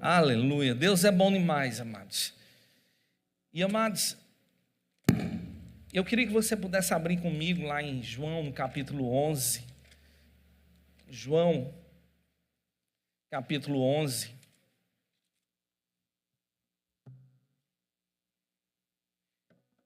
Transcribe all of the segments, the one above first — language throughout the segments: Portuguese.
Aleluia. Deus é bom demais, amados. E, amados, eu queria que você pudesse abrir comigo lá em João, no capítulo 11. João, capítulo 11.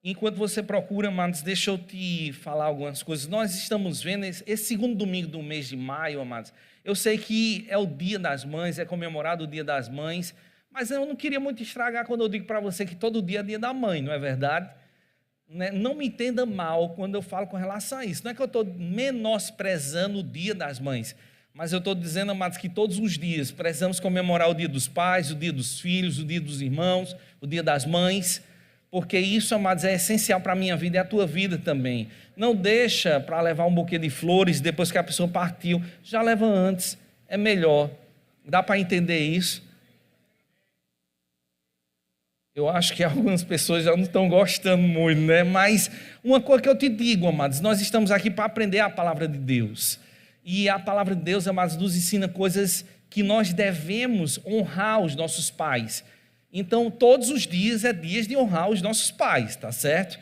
Enquanto você procura, amados, deixa eu te falar algumas coisas. Nós estamos vendo esse segundo domingo do mês de maio, amados. Eu sei que é o Dia das Mães, é comemorado o Dia das Mães, mas eu não queria muito estragar quando eu digo para você que todo dia é Dia da Mãe, não é verdade? Não me entenda mal quando eu falo com relação a isso. Não é que eu estou menosprezando o Dia das Mães, mas eu estou dizendo, amados, que todos os dias precisamos comemorar o Dia dos Pais, o Dia dos Filhos, o Dia dos Irmãos, o Dia das Mães, porque isso, amados, é essencial para a minha vida e a tua vida também. Não deixa para levar um buquê de flores depois que a pessoa partiu, já leva antes, é melhor. Dá para entender isso? Eu acho que algumas pessoas já não estão gostando muito, né? Mas uma coisa que eu te digo, amados, nós estamos aqui para aprender a palavra de Deus. E a palavra de Deus, amados, nos ensina coisas que nós devemos honrar os nossos pais. Então, todos os dias é dias de honrar os nossos pais, tá certo?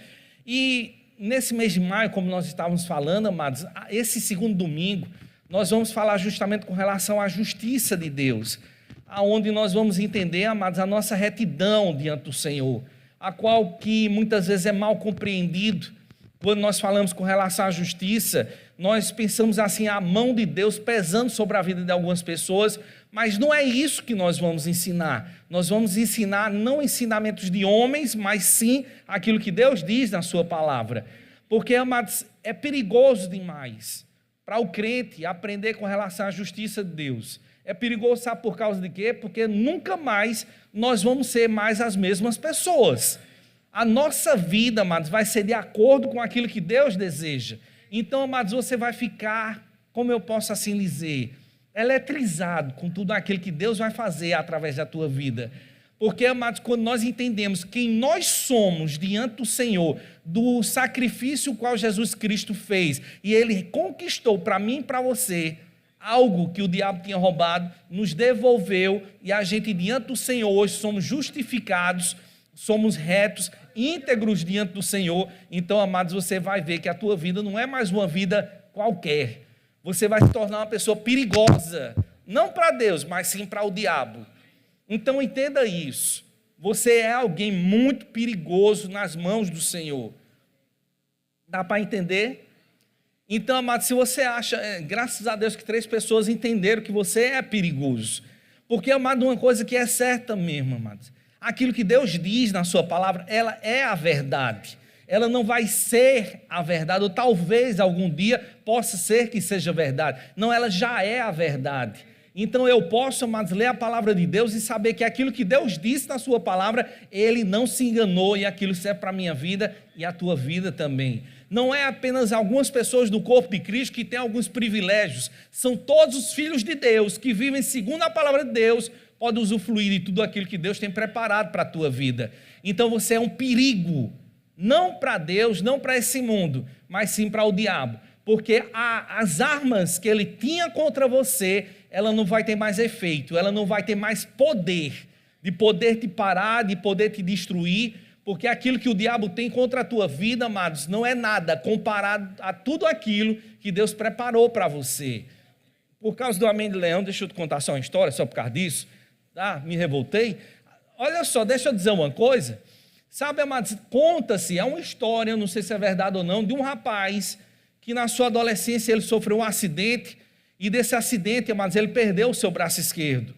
E nesse mês de maio, como nós estávamos falando, amados, esse segundo domingo, nós vamos falar justamente com relação à justiça de Deus, aonde nós vamos entender, amados, a nossa retidão diante do Senhor, a qual que muitas vezes é mal compreendido. Quando nós falamos com relação à justiça, nós pensamos assim, a mão de Deus pesando sobre a vida de algumas pessoas, mas não é isso que nós vamos ensinar. Nós vamos ensinar não ensinamentos de homens, mas sim aquilo que Deus diz na sua palavra. Porque, amados, é perigoso demais para o crente aprender com relação à justiça de Deus. É perigoso, sabe por causa de quê? Porque nunca mais nós vamos ser mais as mesmas pessoas. A nossa vida, amados, vai ser de acordo com aquilo que Deus deseja. Então, amados, você vai ficar, como eu posso assim dizer, eletrizado com tudo aquilo que Deus vai fazer através da tua vida. Porque, amados, quando nós entendemos quem nós somos diante do Senhor, do sacrifício qual Jesus Cristo fez, e Ele conquistou para mim e para você, algo que o diabo tinha roubado, nos devolveu, e a gente diante do Senhor hoje somos justificados, somos retos, íntegros diante do Senhor. Então, amados, você vai ver que a tua vida não é mais uma vida qualquer. Você vai se tornar uma pessoa perigosa, não para Deus, mas sim para o diabo. Então, entenda isso. Você é alguém muito perigoso nas mãos do Senhor. Dá para entender? Então, amados, se você acha, graças a Deus que 3 pessoas entenderam que você é perigoso. Porque, amado, uma coisa que é certa mesmo, amados, aquilo que Deus diz na sua palavra, ela é a verdade. Ela não vai ser a verdade, ou talvez algum dia possa ser que seja verdade. Não, ela já é a verdade. Então eu posso, amados, ler a palavra de Deus e saber que aquilo que Deus disse na sua palavra, Ele não se enganou, e aquilo serve para a minha vida e a tua vida também. Não é apenas algumas pessoas do corpo de Cristo que têm alguns privilégios, são todos os filhos de Deus que vivem segundo a palavra de Deus, podem usufruir de tudo aquilo que Deus tem preparado para a tua vida. Então você é um perigo, não para Deus, não para esse mundo, mas sim para o diabo, porque as armas que ele tinha contra você, ela não vai ter mais efeito, ela não vai ter mais poder, de poder te parar, de poder te destruir, porque aquilo que o diabo tem contra a tua vida, amados, não é nada comparado a tudo aquilo que Deus preparou para você. Por causa do Amém de Leão, deixa eu te contar só uma história, só por causa disso, tá? Me revoltei. Olha só, deixa eu dizer uma coisa. Sabe, amados, conta-se, é uma história, não sei se é verdade ou não, de um rapaz que na sua adolescência ele sofreu um acidente, e desse acidente, amados, ele perdeu o seu braço esquerdo.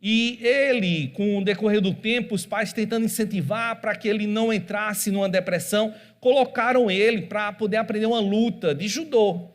E ele, com o decorrer do tempo, os pais tentando incentivar para que ele não entrasse numa depressão, colocaram ele para poder aprender uma luta de judô.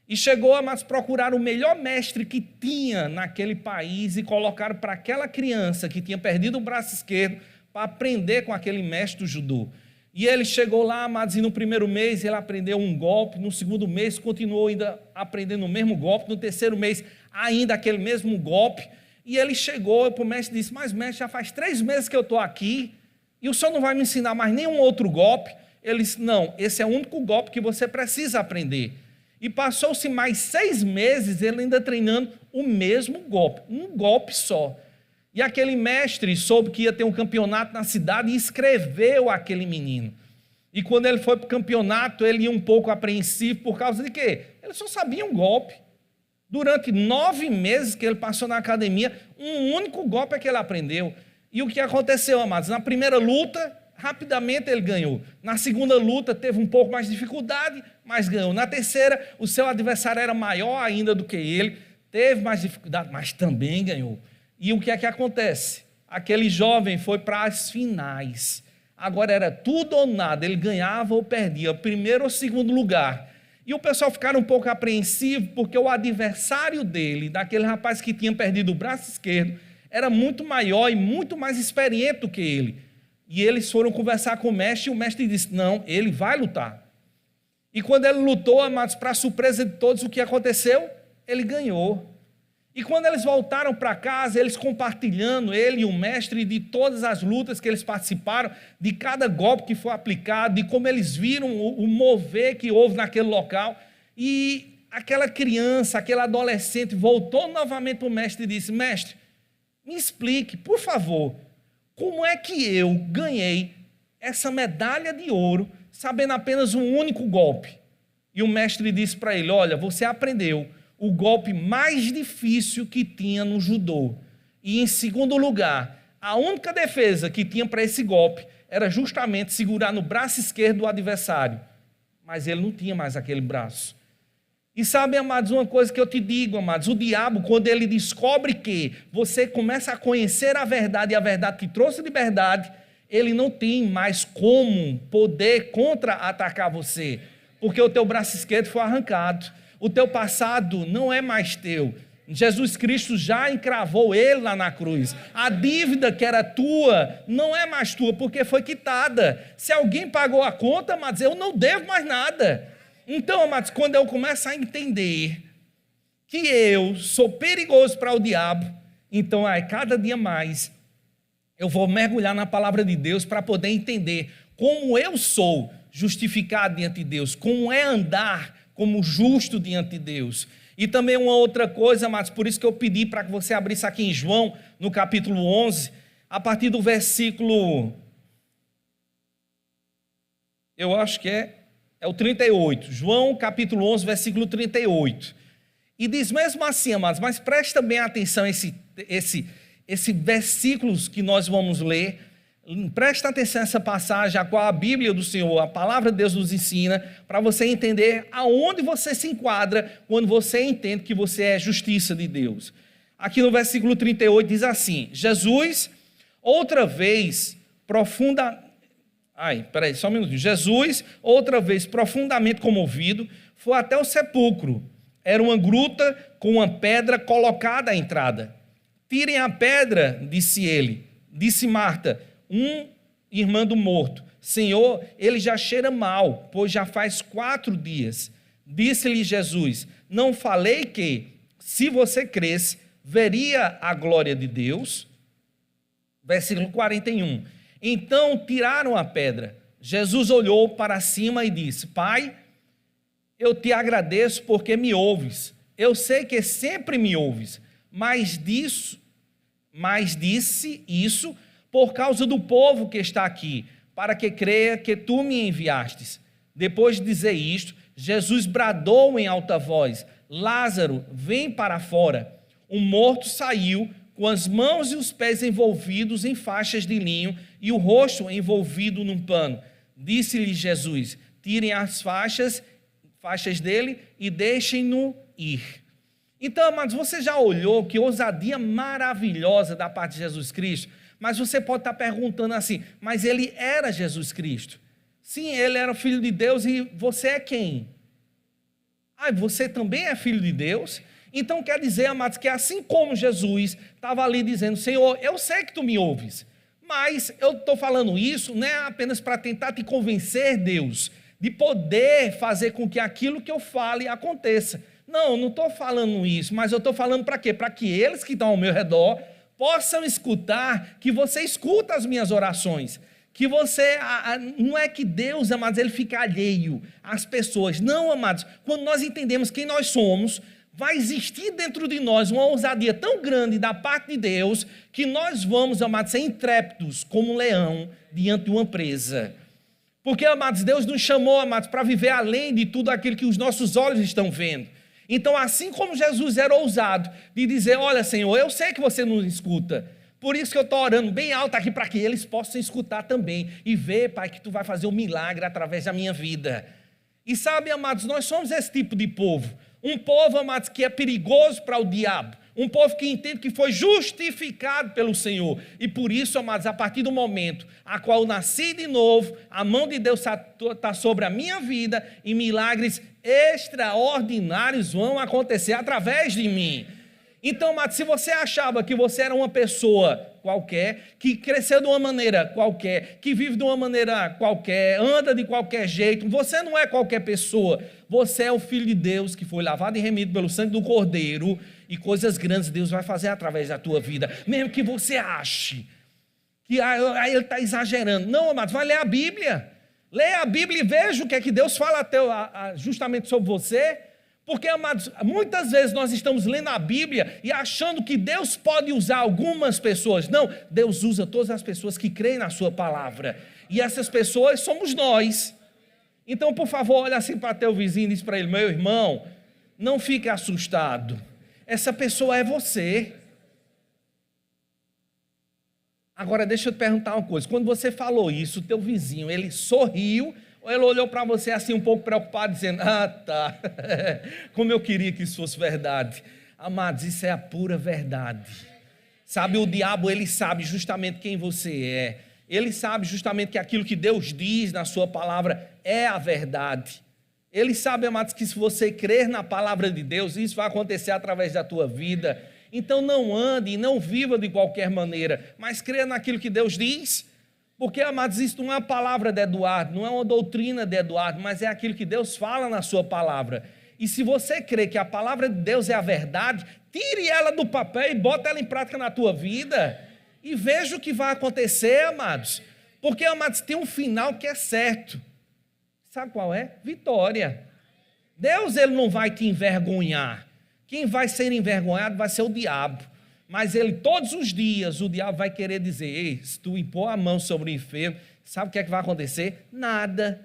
E chegou a procurar o melhor mestre que tinha naquele país e colocaram para aquela criança que tinha perdido o braço esquerdo para aprender com aquele mestre do judô. E ele chegou lá, amados, e no primeiro mês ele aprendeu um golpe, no segundo mês continuou ainda aprendendo o mesmo golpe, no terceiro mês ainda aquele mesmo golpe, e ele chegou para o mestre e disse: mas mestre, já faz 3 meses que eu estou aqui, e o senhor não vai me ensinar mais nenhum outro golpe? Ele disse: não, esse é o único golpe que você precisa aprender. E passou-se mais 6 meses ele ainda treinando o mesmo golpe, um golpe só. E aquele mestre soube que ia ter um campeonato na cidade e inscreveu aquele menino. E quando ele foi para o campeonato, ele ia um pouco apreensivo por causa de quê? Ele só sabia um golpe. Durante 9 meses que ele passou na academia, um único golpe é que ele aprendeu. E o que aconteceu, amados? Na primeira luta, rapidamente ele ganhou. Na segunda luta, teve um pouco mais de dificuldade, mas ganhou. Na terceira, o seu adversário era maior ainda do que ele, teve mais dificuldade, mas também ganhou. E o que é que acontece? Aquele jovem foi para as finais. Agora era tudo ou nada, ele ganhava ou perdia, primeiro ou segundo lugar. E o pessoal ficaram um pouco apreensivo, porque o adversário dele, daquele rapaz que tinha perdido o braço esquerdo, era muito maior e muito mais experiente do que ele. E eles foram conversar com o mestre, e o mestre disse, não, ele vai lutar. E quando ele lutou, amados, para surpresa de todos, o que aconteceu? Ele ganhou. E quando eles voltaram para casa, eles compartilhando, ele e o mestre, de todas as lutas que eles participaram, de cada golpe que foi aplicado, de como eles viram o mover que houve naquele local. E aquela criança, aquele adolescente voltou novamente para o mestre e disse, mestre, me explique, por favor, como é que eu ganhei essa medalha de ouro, sabendo apenas um único golpe? E o mestre disse para ele, olha, você aprendeu o golpe mais difícil que tinha no judô. E em segundo lugar, a única defesa que tinha para esse golpe era justamente segurar no braço esquerdo do adversário. Mas ele não tinha mais aquele braço. E sabe, amados, uma coisa que eu te digo, amados, o diabo, quando ele descobre que você começa a conhecer a verdade e a verdade te trouxe liberdade, ele não tem mais como poder contra-atacar você, porque o teu braço esquerdo foi arrancado. O teu passado não é mais teu. Jesus Cristo já encravou ele lá na cruz. A dívida que era tua não é mais tua, porque foi quitada. Se alguém pagou a conta, mas eu não devo mais nada. Então, amados, quando eu começo a entender que eu sou perigoso para o diabo, então, cada dia mais, eu vou mergulhar na palavra de Deus para poder entender como eu sou justificado diante de Deus, como é andar como justo diante de Deus. E também uma outra coisa, amados, por isso que eu pedi para que você abrisse aqui em João, no capítulo 11, a partir do versículo, eu acho que é o 38, João capítulo 11, versículo 38, e diz mesmo assim, amados, mas presta bem atenção esse versículos que nós vamos ler. Presta atenção a essa passagem, a qual a Bíblia do Senhor, a palavra de Deus nos ensina, para você entender aonde você se enquadra quando você entende que você é justiça de Deus. Aqui no versículo 38 diz assim, Jesus, outra vez, Jesus, outra vez profundamente comovido, foi até o sepulcro. Era uma gruta com uma pedra colocada à entrada. Tirem a pedra, disse ele. Disse Marta, irmã do morto, Senhor, ele já cheira mal, pois já faz 4 dias. Disse-lhe Jesus, não falei que, se você cresce, veria a glória de Deus? Versículo 41. Então tiraram a pedra. Jesus olhou para cima e disse, Pai, eu te agradeço porque me ouves. Eu sei que sempre me ouves, mas disse isso por causa do povo que está aqui, para que creia que tu me enviastes. Depois de dizer isto, Jesus bradou em alta voz, Lázaro, vem para fora. O morto saiu, com as mãos e os pés envolvidos em faixas de linho e o rosto envolvido num pano. Disse-lhe Jesus, tirem as faixas dele e deixem-no ir. Então, amados, você já olhou que ousadia maravilhosa da parte de Jesus Cristo? Mas você pode estar perguntando assim, mas ele era Jesus Cristo? Sim, ele era o Filho de Deus e você é quem? Você também é Filho de Deus? Então quer dizer, amados, que assim como Jesus estava ali dizendo, Senhor, eu sei que tu me ouves, mas eu estou falando isso não é apenas para tentar te convencer, Deus, de poder fazer com que aquilo que eu fale aconteça. Não estou falando isso, mas eu estou falando para quê? Para que eles que estão ao meu redor possam escutar, que você escuta as minhas orações, que você, não é que Deus, amados, ele fica alheio às pessoas, não, amados, quando nós entendemos quem nós somos, vai existir dentro de nós uma ousadia tão grande da parte de Deus, que nós vamos, amados, ser intrépidos como um leão diante de uma presa. Porque, amados, Deus nos chamou, amados, para viver além de tudo aquilo que os nossos olhos estão vendo. Então, assim como Jesus era ousado de dizer, olha, Senhor, eu sei que você não escuta, por isso que eu estou orando bem alto aqui, para que eles possam escutar também, e ver, Pai, que Tu vai fazer um milagre através da minha vida. E sabe, amados, nós somos esse tipo de povo, um povo, amados, que é perigoso para o diabo, um povo que entende que foi justificado pelo Senhor. E por isso, amados, a partir do momento a qual eu nasci de novo, a mão de Deus está sobre a minha vida e milagres extraordinários vão acontecer através de mim. Então, amados, se você achava que você era uma pessoa qualquer, que cresceu de uma maneira qualquer, que vive de uma maneira qualquer, anda de qualquer jeito, você não é qualquer pessoa. Você é o Filho de Deus que foi lavado e remido pelo sangue do Cordeiro, e coisas grandes Deus vai fazer através da tua vida, mesmo que você ache que ele está exagerando. Não, amados, vai ler a Bíblia. Leia a Bíblia e veja o que é que Deus fala justamente sobre você. Porque, amados, muitas vezes nós estamos lendo a Bíblia e achando que Deus pode usar algumas pessoas. Não, Deus usa todas as pessoas que creem na sua palavra. E essas pessoas somos nós. Então, por favor, olha assim para teu vizinho e diz para ele, meu irmão, não fique assustado. Essa pessoa é você. Agora, deixa eu te perguntar uma coisa. Quando você falou isso, o teu vizinho, ele sorriu ou ele olhou para você assim um pouco preocupado, dizendo, ah, tá, como eu queria que isso fosse verdade. Amados, isso é a pura verdade. Sabe, o diabo, ele sabe justamente quem você é. Ele sabe justamente que aquilo que Deus diz na sua palavra é a verdade. Ele sabe, amados, que se você crer na palavra de Deus, isso vai acontecer através da tua vida. Então não ande e não viva de qualquer maneira, mas creia naquilo que Deus diz. Porque, amados, isso não é uma palavra de Eduardo, não é uma doutrina de Eduardo, mas é aquilo que Deus fala na sua palavra. E se você crê que a palavra de Deus é a verdade, tire ela do papel e bota ela em prática na tua vida. E veja o que vai acontecer, amados. Porque, amados, tem um final que é certo. Sabe qual é? Vitória. Deus, ele não vai te envergonhar. Quem vai ser envergonhado vai ser o diabo. Mas ele, todos os dias, o diabo vai querer dizer, ei, se tu impor a mão sobre o enfermo, sabe o que é que vai acontecer? Nada.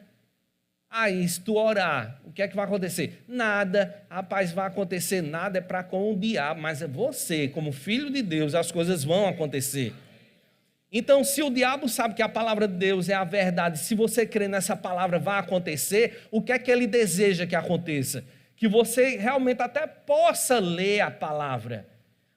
Aí, se tu orar, o que é que vai acontecer? Nada. Rapaz, vai acontecer nada, é para com o diabo, mas é você, como filho de Deus, as coisas vão acontecer. Então, se o diabo sabe que a palavra de Deus é a verdade, se você crê nessa palavra vai acontecer, o que é que ele deseja que aconteça? Que você realmente até possa ler a palavra,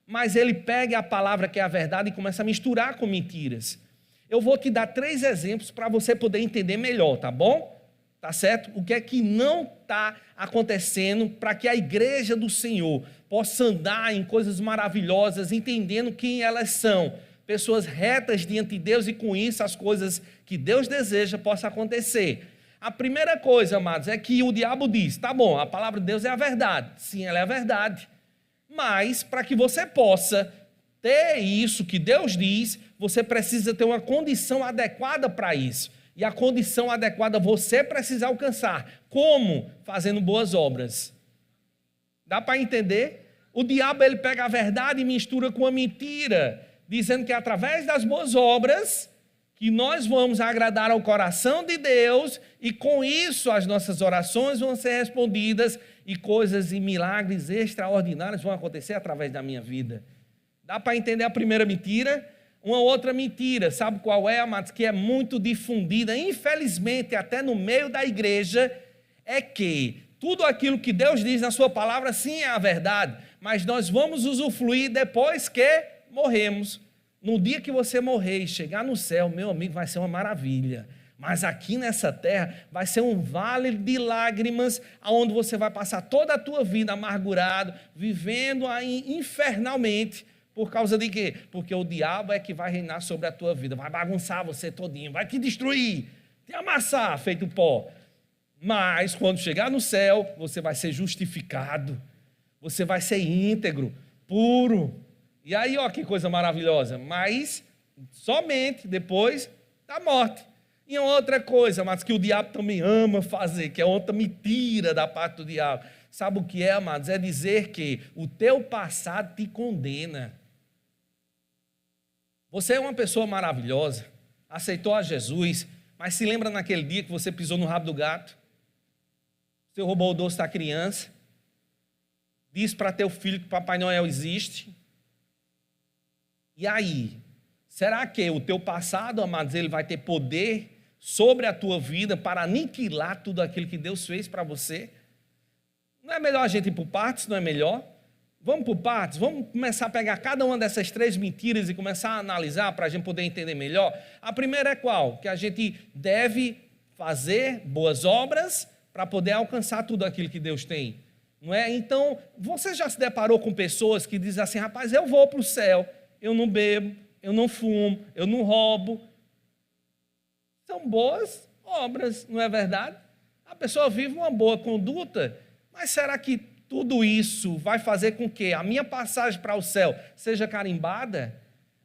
mas ele pega a palavra que é a verdade e começa a misturar com mentiras. Eu vou te dar 3 exemplos para você poder entender melhor, tá bom? Tá certo? O que é que não está acontecendo para que a igreja do Senhor possa andar em coisas maravilhosas, entendendo quem elas são, pessoas retas diante de Deus, e com isso as coisas que Deus deseja possam acontecer. A primeira coisa, amados, é que o diabo diz, tá bom, a palavra de Deus é a verdade. Sim, ela é a verdade. Mas, para que você possa ter isso que Deus diz, você precisa ter uma condição adequada para isso. E a condição adequada você precisa alcançar. Como? Fazendo boas obras. Dá para entender? O diabo, ele pega a verdade e mistura com a mentira, dizendo que é através das boas obras que nós vamos agradar ao coração de Deus, e com isso as nossas orações vão ser respondidas e coisas e milagres extraordinários vão acontecer através da minha vida. Dá para entender a primeira mentira? Uma outra mentira, sabe qual é, amados? Que é muito difundida, infelizmente, até no meio da igreja, é que tudo aquilo que Deus diz na sua palavra, sim, é a verdade, mas nós vamos usufruir depois que morremos. No dia que você morrer e chegar no céu, meu amigo, vai ser uma maravilha. Mas aqui nessa terra vai ser um vale de lágrimas, onde você vai passar toda a tua vida amargurado, vivendo aí infernalmente. Por causa de quê? Porque o diabo é que vai reinar sobre a tua vida, vai bagunçar você todinho, vai te destruir, te amassar feito pó. Mas quando chegar no céu, você vai ser justificado, você vai ser íntegro, puro. E aí, ó, que coisa maravilhosa, mas somente depois da morte. E outra coisa, mas que o diabo também ama fazer, que é outra mentira da parte do diabo. Sabe o que é, amados? É dizer que o teu passado te condena. Você é uma pessoa maravilhosa, aceitou a Jesus, mas se lembra naquele dia que você pisou no rabo do gato? Você roubou o doce da criança? Disse para teu filho que Papai Noel existe? E aí? Será que o teu passado, amados, ele vai ter poder sobre a tua vida para aniquilar tudo aquilo que Deus fez para você? Não é melhor a gente ir por partes, não é melhor? Vamos por partes, vamos começar a pegar cada uma dessas 3 mentiras e começar a analisar para a gente poder entender melhor. A primeira é qual? Que a gente deve fazer boas obras para poder alcançar tudo aquilo que Deus tem. Não é? Então, você já se deparou com pessoas que dizem assim, rapaz, eu vou para o céu, eu não bebo, eu não fumo, eu não roubo. São boas obras, não é verdade? A pessoa vive uma boa conduta, mas será que tudo isso vai fazer com que a minha passagem para o céu seja carimbada?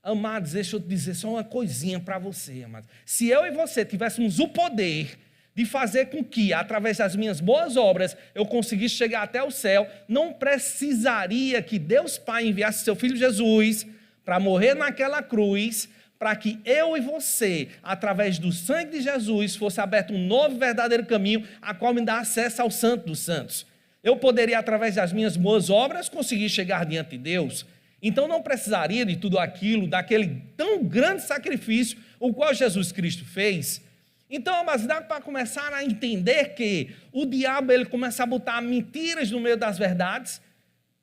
Amados, deixa eu te dizer só uma coisinha para você, amados. Se eu e você tivéssemos o poder de fazer com que, através das minhas boas obras, eu conseguisse chegar até o céu, não precisaria que Deus Pai enviasse seu Filho Jesus para morrer naquela cruz, para que eu e você, através do sangue de Jesus, fosse aberto um novo e verdadeiro caminho, a qual me dá acesso ao Santo dos Santos. Eu poderia, através das minhas boas obras, conseguir chegar diante de Deus. Então não precisaria de tudo aquilo, daquele tão grande sacrifício, o qual Jesus Cristo fez. Então, mas dá para começar a entender que o diabo ele começa a botar mentiras no meio das verdades,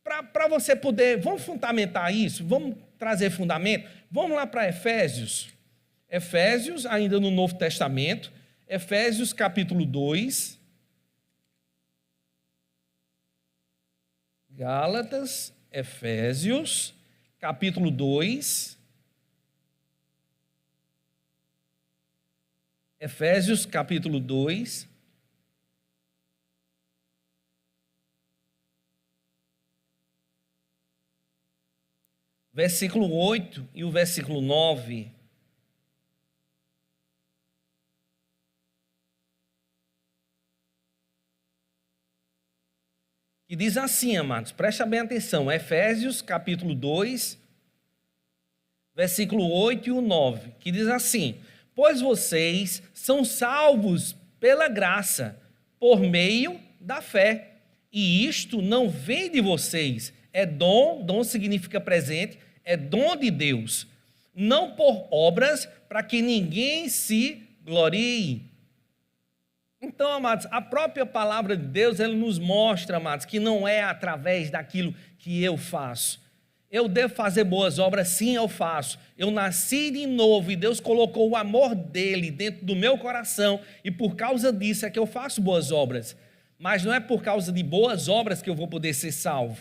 para você poder, vamos fundamentar isso, vamos trazer fundamento, vamos lá para Efésios, ainda no Novo Testamento, Efésios capítulo 2, Gálatas, Efésios, capítulo 2, Efésios, capítulo 2, versículo 8 e o versículo 9. Que diz assim, amados, presta bem atenção, Efésios capítulo 2, versículo 8 e o 9, que diz assim: pois vocês são salvos pela graça, por meio da fé, e isto não vem de vocês, é dom significa presente, é dom de Deus, não por obras, para que ninguém se glorie. Então, amados, a própria palavra de Deus, ela nos mostra, amados, que não é através daquilo que eu faço. Eu devo fazer boas obras, sim, eu faço. Eu nasci de novo e Deus colocou o amor dele dentro do meu coração e por causa disso é que eu faço boas obras. Mas não é por causa de boas obras que eu vou poder ser salvo.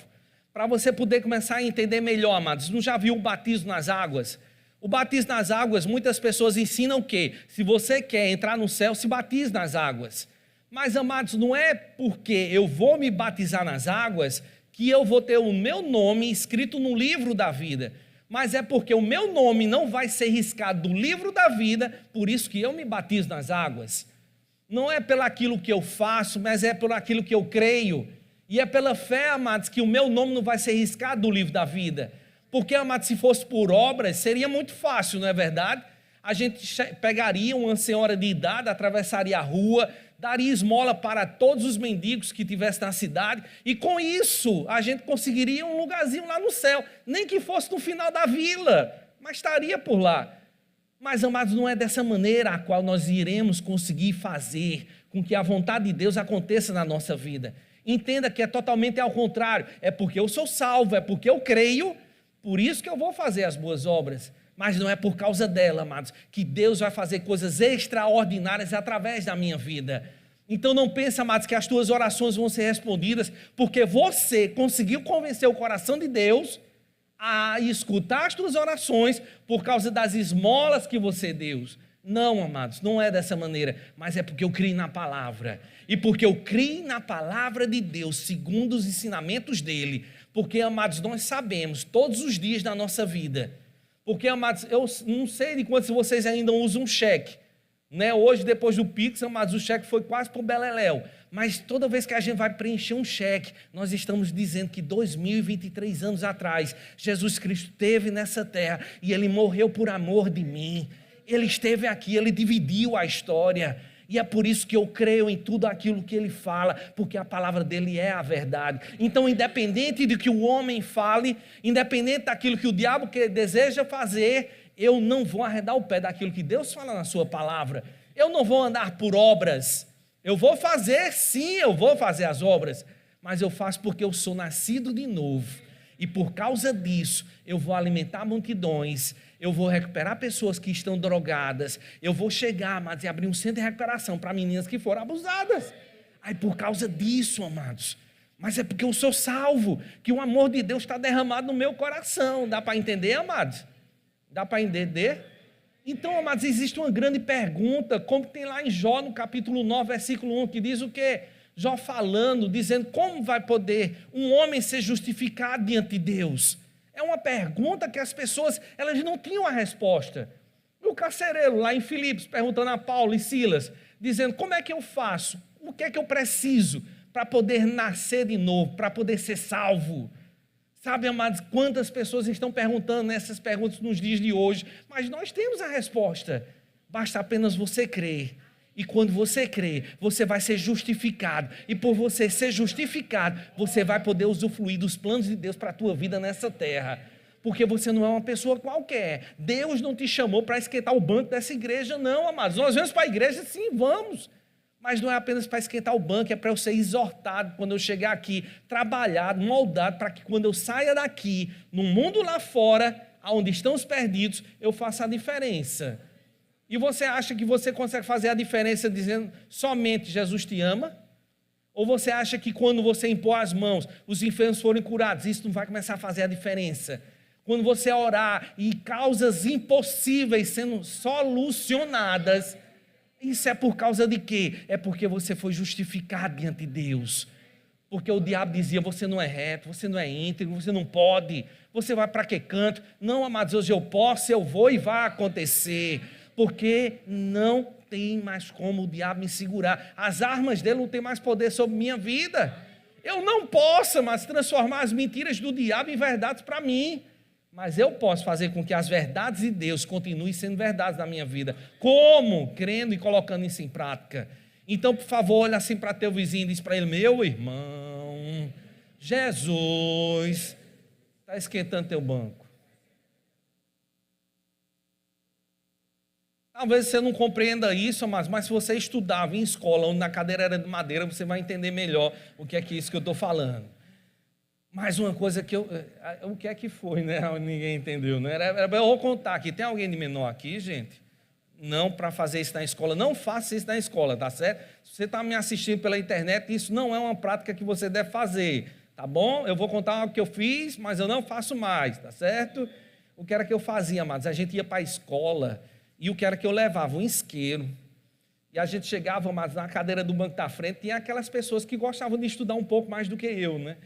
Para você poder começar a entender melhor, amados, não já viu o batismo nas águas? O batismo nas águas, muitas pessoas ensinam o quê? Se você quer entrar no céu, se batize nas águas. Mas, amados, não é porque eu vou me batizar nas águas que eu vou ter o meu nome escrito no livro da vida. Mas é porque o meu nome não vai ser riscado do livro da vida, por isso que eu me batizo nas águas. Não é pelo aquilo que eu faço, mas é pelo aquilo que eu creio. E é pela fé, amados, que o meu nome não vai ser riscado do livro da vida. Porque, amados, se fosse por obras, seria muito fácil, não é verdade? A gente pegaria uma senhora de idade, atravessaria a rua, daria esmola para todos os mendigos que tivessem na cidade, e com isso a gente conseguiria um lugarzinho lá no céu, nem que fosse no final da vila, mas estaria por lá. Mas, amados, não é dessa maneira a qual nós iremos conseguir fazer com que a vontade de Deus aconteça na nossa vida. Entenda que é totalmente ao contrário, é porque eu sou salvo, é porque eu creio, por isso que eu vou fazer as boas obras, mas não é por causa dela, amados, que Deus vai fazer coisas extraordinárias através da minha vida. Então não pense, amados, que as tuas orações vão ser respondidas porque você conseguiu convencer o coração de Deus a escutar as tuas orações por causa das esmolas que você deu. Não, amados, não é dessa maneira, mas é porque eu criei na palavra, e porque eu criei na palavra de Deus, segundo os ensinamentos dele. Porque, amados, nós sabemos todos os dias da nossa vida. Porque, amados, eu não sei de quantos de vocês ainda usam um cheque. Né? Hoje, depois do Pix, mas o cheque foi quase para o beleléu. Mas toda vez que a gente vai preencher um cheque, nós estamos dizendo que 2023 anos atrás, Jesus Cristo esteve nessa terra e Ele morreu por amor de mim. Ele esteve aqui, Ele dividiu a história. E é por isso que eu creio em tudo aquilo que Ele fala, porque a palavra dEle é a verdade. Então, independente de que o homem fale, independente daquilo que o diabo deseja fazer, eu não vou arredar o pé daquilo que Deus fala na sua palavra. Eu não vou andar por obras. Eu vou fazer, sim, eu vou fazer as obras, mas eu faço porque eu sou nascido de novo. E por causa disso, eu vou alimentar multidões, eu vou recuperar pessoas que estão drogadas, eu vou chegar, amados, e abrir um centro de recuperação para meninas que foram abusadas. Aí por causa disso, amados, mas é porque eu sou salvo, que o amor de Deus está derramado no meu coração. Dá para entender, amados? Dá para entender? Então, amados, existe uma grande pergunta, como tem lá em Jó, no capítulo 9, versículo 1, que diz o quê? Jó falando, dizendo como vai poder um homem ser justificado diante de Deus. É uma pergunta que as pessoas, elas não tinham a resposta. O carcereiro lá em Filipos, perguntando a Paulo e Silas, dizendo, como é que eu faço? O que é que eu preciso para poder nascer de novo, para poder ser salvo? Sabe, amados, quantas pessoas estão perguntando essas perguntas nos dias de hoje, mas nós temos a resposta. Basta apenas você crer. E quando você crer, você vai ser justificado. E por você ser justificado, você vai poder usufruir dos planos de Deus para a tua vida nessa terra. Porque você não é uma pessoa qualquer. Deus não te chamou para esquentar o banco dessa igreja, não, amados. Nós vamos para a igreja, sim, vamos. Mas não é apenas para esquentar o banco, é para eu ser exortado quando eu chegar aqui, trabalhado, moldado, para que quando eu saia daqui, no mundo lá fora, onde estão os perdidos, eu faça a diferença. E você acha que você consegue fazer a diferença dizendo somente Jesus te ama? Ou você acha que quando você impor as mãos, os enfermos forem curados, isso não vai começar a fazer a diferença? Quando você orar e causas impossíveis sendo solucionadas, isso é por causa de quê? É porque você foi justificado diante de Deus. Porque o diabo dizia, você não é reto, você não é íntegro, você não pode, você vai para que canto? Não, amados, hoje eu posso, eu vou e vai acontecer. Porque não tem mais como o diabo me segurar. As armas dele não têm mais poder sobre minha vida. Eu não posso, mas transformar as mentiras do diabo em verdades para mim. Mas eu posso fazer com que as verdades de Deus continuem sendo verdades na minha vida. Como? Crendo e colocando isso em prática. Então, por favor, olha assim para teu vizinho e diz para ele, meu irmão, Jesus está esquentando teu banco. Talvez você não compreenda isso, mas se você estudava em escola, onde na cadeira era de madeira, você vai entender melhor o que é isso que eu estou falando. Mais uma coisa que o que é que foi, né? Ninguém entendeu, né? Eu vou contar aqui. Tem alguém de menor aqui, gente? Não, para fazer isso na escola. Não faça isso na escola, tá certo? Se você está me assistindo pela internet, isso não é uma prática que você deve fazer, tá bom? Eu vou contar algo que eu fiz, mas eu não faço mais, tá certo? O que era que eu fazia, amados? A gente ia para a escola e o que era que eu levava? Um isqueiro. E a gente chegava, mas na cadeira do banco da frente, tinha aquelas pessoas que gostavam de estudar um pouco mais do que eu, né?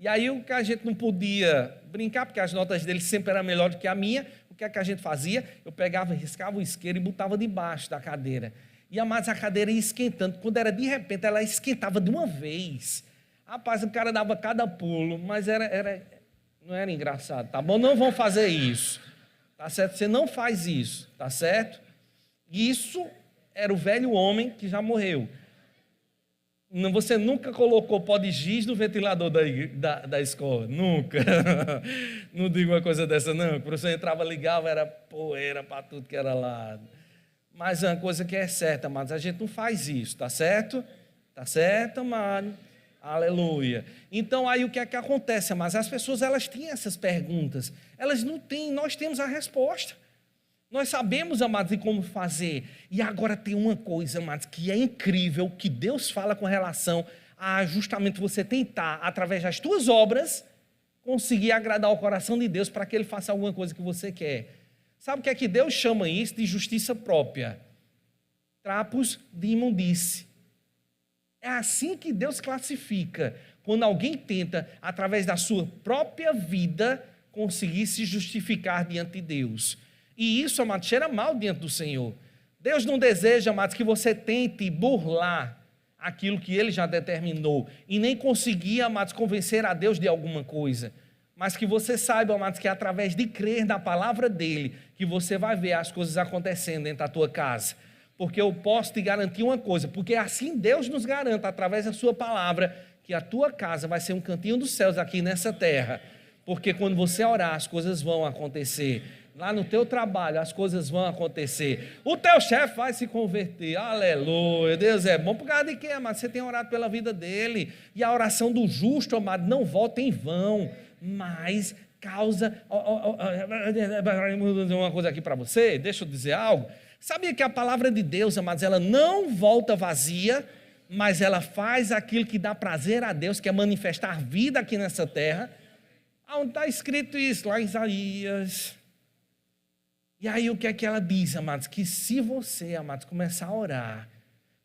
E aí o que a gente não podia brincar, porque as notas dele sempre eram melhores do que a minha, o que é que a gente fazia? Eu pegava, riscava o isqueiro e botava debaixo da cadeira. E a cadeira ia esquentando. Quando era de repente, ela esquentava de uma vez. Rapaz, o cara dava cada pulo, mas não era engraçado, tá bom? Não vão fazer isso, tá certo? Você não faz isso, tá certo? Isso era o velho homem que já morreu. Você nunca colocou pó de giz no ventilador da escola? Nunca. Não digo uma coisa dessa, não. O professor entrava, ligava, era poeira para tudo que era lado. Mas é uma coisa que é certa, amados, a gente não faz isso, tá certo? Tá certo, amado? Aleluia. Então, aí o que é que acontece, amados? As pessoas, elas têm essas perguntas. Elas não têm, nós temos a resposta. Nós sabemos, amados, de como fazer. E agora tem uma coisa, amados, que é incrível, que Deus fala com relação a justamente você tentar, através das tuas obras, conseguir agradar o coração de Deus para que Ele faça alguma coisa que você quer. Sabe o que é que Deus chama isso? De justiça própria. Trapos de imundície. É assim que Deus classifica, quando alguém tenta, através da sua própria vida, conseguir se justificar diante de Deus. E isso, amado, cheira mal diante do Senhor. Deus não deseja, amados, que você tente burlar aquilo que Ele já determinou, e nem conseguir, amados, convencer a Deus de alguma coisa, mas que você saiba, amados, que é através de crer na palavra dEle, que você vai ver as coisas acontecendo dentro da tua casa, porque eu posso te garantir uma coisa, porque assim Deus nos garante, através da sua palavra, que a tua casa vai ser um cantinho dos céus aqui nessa terra, porque quando você orar, as coisas vão acontecer. Lá no teu trabalho as coisas vão acontecer, o teu chefe vai se converter, aleluia, Deus é bom. Por causa de quê, amado? Você tem orado pela vida dele, e a oração do justo, amado, não volta em vão, mas causa, uma coisa aqui para você, deixa eu dizer algo, sabia que a palavra de Deus, amados, ela não volta vazia, mas ela faz aquilo que dá prazer a Deus, que é manifestar vida aqui nessa terra. Onde está escrito isso? Lá em Isaías. E aí o que é que ela diz, amados? Que se você, amados, começar a orar,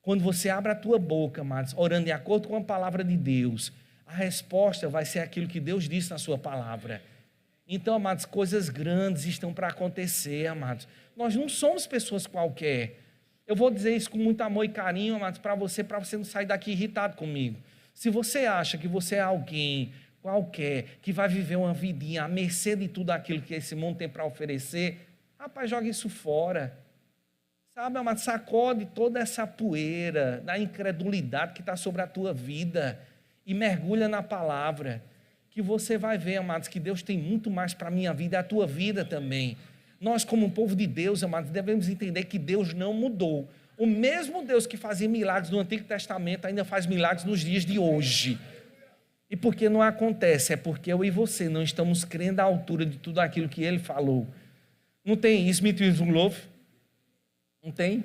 quando você abre a tua boca, amados, orando de acordo com a palavra de Deus, a resposta vai ser aquilo que Deus disse na sua palavra. Então, amados, coisas grandes estão para acontecer, amados. Nós não somos pessoas qualquer. Eu vou dizer isso com muito amor e carinho, amados, para você não sair daqui irritado comigo. Se você acha que você é alguém qualquer, que vai viver uma vidinha à mercê de tudo aquilo que esse mundo tem para oferecer, rapaz, joga isso fora, sabe, amado, sacode toda essa poeira da incredulidade que está sobre a tua vida e mergulha na palavra, que você vai ver, amados, que Deus tem muito mais para a minha vida e a tua vida também. Nós, como um povo de Deus, amados, devemos entender que Deus não mudou. O mesmo Deus que fazia milagres no Antigo Testamento ainda faz milagres nos dias de hoje. E por que não acontece? É porque eu e você não estamos crendo à altura de tudo aquilo que Ele falou. Não tem Smith Wigglesworth? Não tem?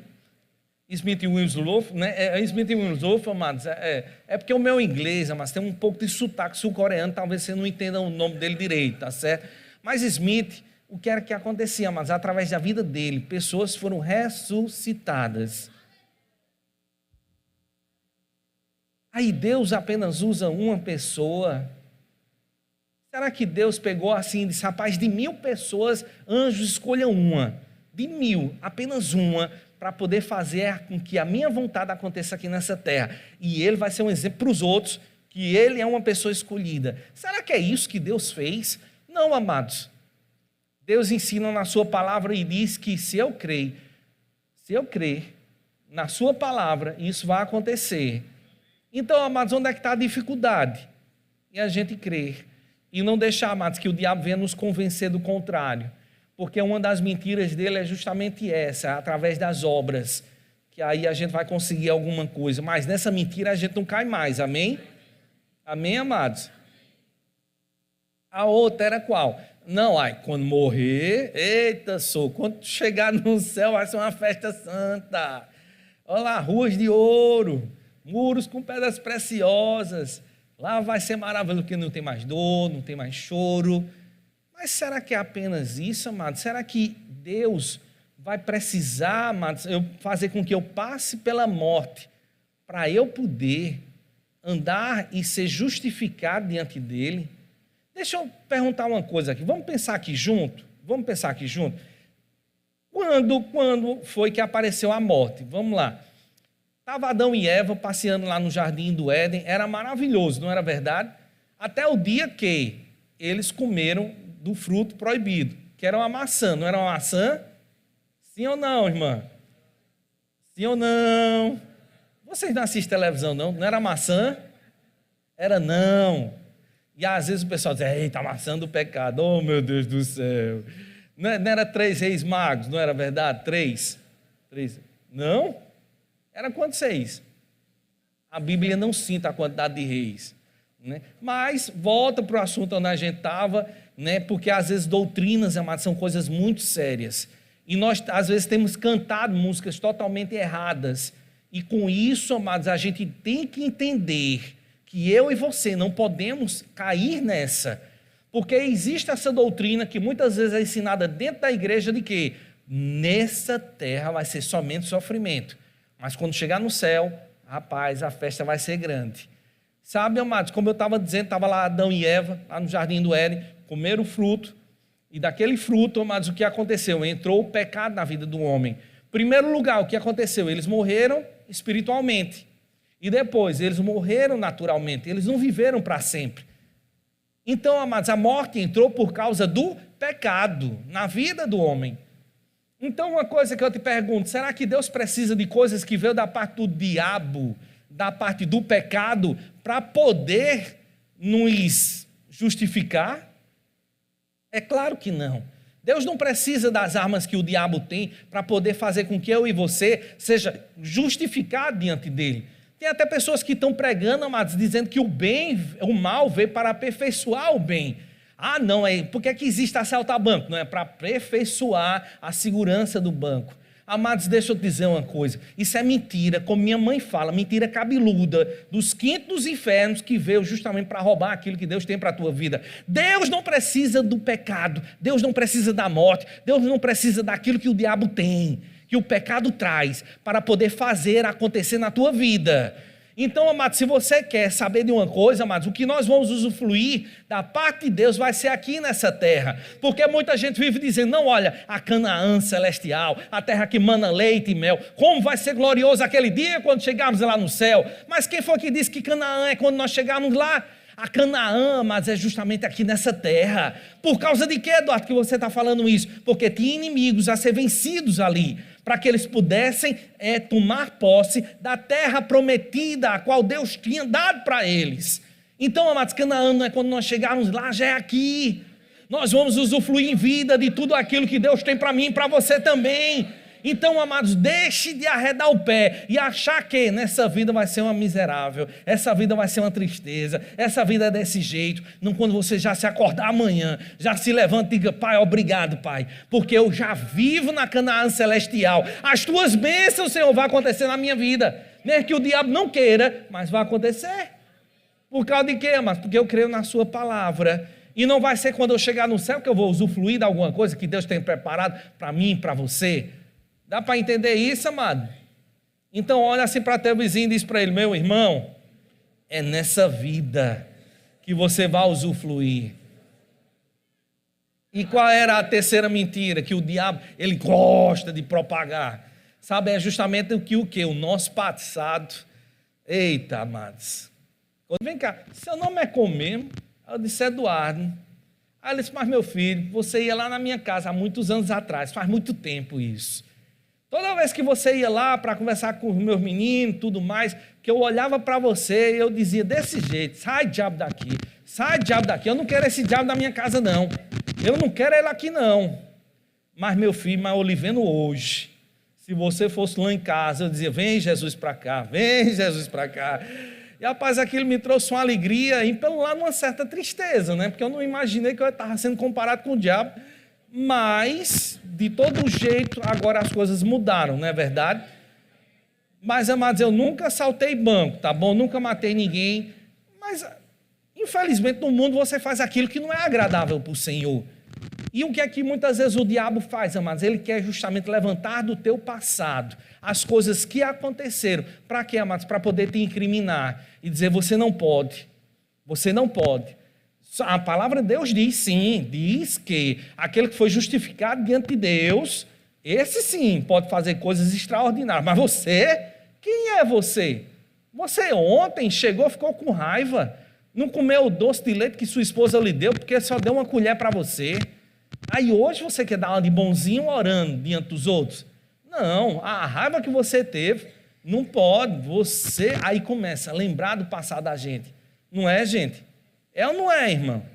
Smith Wigglesworth, né? Smith Wigglesworth, amados, é porque o meu inglês, mas tem um pouco de sotaque sul-coreano, talvez você não entenda o nome dele direito, tá certo? Mas Smith, o que era que acontecia, amados? Através da vida dele, pessoas foram ressuscitadas. Aí Deus apenas usa uma pessoa. Será que Deus pegou assim e disse, rapaz, de 1000 pessoas, anjos escolham uma, de 1000, apenas uma, para poder fazer com que a minha vontade aconteça aqui nessa terra, e ele vai ser um exemplo para os outros, que ele é uma pessoa escolhida. Será que é isso que Deus fez? Não, amados. Deus ensina na sua palavra e diz que se eu crer na sua palavra, isso vai acontecer. Então, amados, onde é que está a dificuldade? E a gente crer. E não deixar, amados, que o diabo venha nos convencer do contrário. Porque uma das mentiras dele é justamente essa, através das obras. Que aí a gente vai conseguir alguma coisa. Mas nessa mentira a gente não cai mais, amém? Amém, amados? A outra era qual? Não, quando morrer, eita, quando chegar no céu vai ser uma festa santa. Olha lá, ruas de ouro, muros com pedras preciosas. Lá vai ser maravilhoso, porque não tem mais dor, não tem mais choro. Mas será que é apenas isso, amados? Será que Deus vai precisar, amados, fazer com que eu passe pela morte para eu poder andar e ser justificado diante dele? Deixa eu perguntar uma coisa aqui. Vamos pensar aqui junto? Quando foi que apareceu a morte? Vamos lá. Estava Adão e Eva passeando lá no jardim do Éden, era maravilhoso, não era verdade? Até o dia que eles comeram do fruto proibido, que era uma maçã, não era uma maçã? Sim ou não, irmã? Sim ou não? Vocês não assistem televisão, não? Não era maçã? Era não. E às vezes o pessoal diz, eita, a maçã do pecado, oh meu Deus do céu. Não era 3 reis magos, não era verdade? 3? Não? Era quantos 6? A Bíblia não cita a quantidade de reis, né? Mas volta para o assunto onde a gente estava, né? Porque às vezes doutrinas, amados, são coisas muito sérias. E nós às vezes temos cantado músicas totalmente erradas. E com isso, amados, a gente tem que entender que eu e você não podemos cair nessa. Porque existe essa doutrina que muitas vezes é ensinada dentro da igreja de que nessa terra vai ser somente sofrimento. Mas quando chegar no céu, rapaz, a festa vai ser grande. Sabe, amados, como eu estava dizendo, estava lá Adão e Eva, lá no jardim do Éden, comeram o fruto, e daquele fruto, amados, o que aconteceu? Entrou o pecado na vida do homem, Primeiro lugar, o que aconteceu? Eles morreram espiritualmente. E depois, eles morreram naturalmente. Eles não viveram para sempre. Então, amados, a morte entrou por causa do pecado na vida do homem. Então, uma coisa que eu te pergunto, será que Deus precisa de coisas que veio da parte do diabo, da parte do pecado, para poder nos justificar? É claro que não. Deus não precisa das armas que o diabo tem para poder fazer com que eu e você seja justificado diante dele. Tem até pessoas que estão pregando, amados, dizendo que o mal veio para aperfeiçoar o bem. Ah, não, por que é que existe assaltar banco? Não, é para aperfeiçoar a segurança do banco. Amados, deixa eu te dizer uma coisa, isso é mentira, como minha mãe fala, mentira cabeluda, dos quintos dos infernos, que veio justamente para roubar aquilo que Deus tem para a tua vida. Deus não precisa do pecado, Deus não precisa da morte, Deus não precisa daquilo que o diabo tem, que o pecado traz, para poder fazer acontecer na tua vida. Então, amados, se você quer saber de uma coisa, amados, o que nós vamos usufruir da parte de Deus vai ser aqui nessa terra, porque muita gente vive dizendo, não, olha, a Canaã celestial, a terra que mana leite e mel, como vai ser glorioso aquele dia quando chegarmos lá no céu. Mas quem foi que disse que Canaã é quando nós chegarmos lá? A Canaã, mas é justamente aqui nessa terra. Por causa de quê, Eduardo, que você está falando isso? Porque tinha inimigos a ser vencidos ali, para que eles pudessem tomar posse da terra prometida, a qual Deus tinha dado para eles. Então, amados, Canaã não é quando nós chegarmos lá, já é aqui. Nós vamos usufruir em vida de tudo aquilo que Deus tem para mim e para você também. Então, amados, deixe de arredar o pé e achar que nessa vida vai ser uma miserável, essa vida vai ser uma tristeza, essa vida é desse jeito. Não, quando você já se acordar amanhã, já se levanta e diga, Pai, obrigado, Pai, porque eu já vivo na Canaã celestial. As tuas bênçãos, Senhor, vão acontecer na minha vida, mesmo que o diabo não queira, mas vai acontecer. Por causa de quê, amados? Porque eu creio na sua palavra. E não vai ser quando eu chegar no céu que eu vou usufruir de alguma coisa que Deus tem preparado para mim e para você. Dá para entender isso, amado? Então olha assim para teu vizinho e diz para ele, meu irmão, é nessa vida que você vai usufruir. E qual era a terceira mentira que o diabo, ele gosta de propagar? Sabe, é justamente o que? O nosso passado. Eita, amados. Vem cá, seu nome é como mesmo? Eu disse, Eduardo. Aí ele disse, mas meu filho, você ia lá na minha casa há muitos anos atrás, faz muito tempo isso. Toda vez que você ia lá para conversar com os meus meninos, tudo mais, que eu olhava para você e eu dizia desse jeito, sai diabo daqui, eu não quero esse diabo da minha casa não, eu não quero ele aqui não. Mas meu filho, mas eu lhe vendo hoje, se você fosse lá em casa, eu dizia, vem Jesus para cá, vem Jesus para cá. E rapaz, aquilo me trouxe uma alegria e pelo lado uma certa tristeza, né? Porque eu não imaginei que eu estava sendo comparado com o diabo. Mas, de todo jeito, agora as coisas mudaram, não é verdade? Mas, amados, eu nunca assaltei banco, tá bom? Nunca matei ninguém. Mas, infelizmente, no mundo você faz aquilo que não é agradável para o Senhor. E o que é que muitas vezes o diabo faz, amados? Ele quer justamente levantar do teu passado as coisas que aconteceram. Para quê, amados? Para poder te incriminar e dizer, você não pode. A palavra de Deus diz sim, diz que aquele que foi justificado diante de Deus, esse sim pode fazer coisas extraordinárias. Mas você, quem é você? Você ontem chegou, ficou com raiva, não comeu o doce de leite que sua esposa lhe deu, porque só deu uma colher para você. Aí hoje você quer dar uma de bonzinho orando diante dos outros? Não, a raiva que você teve, não pode, você, aí começa a lembrar do passado da gente. Não é, gente? É ou não é, irmão?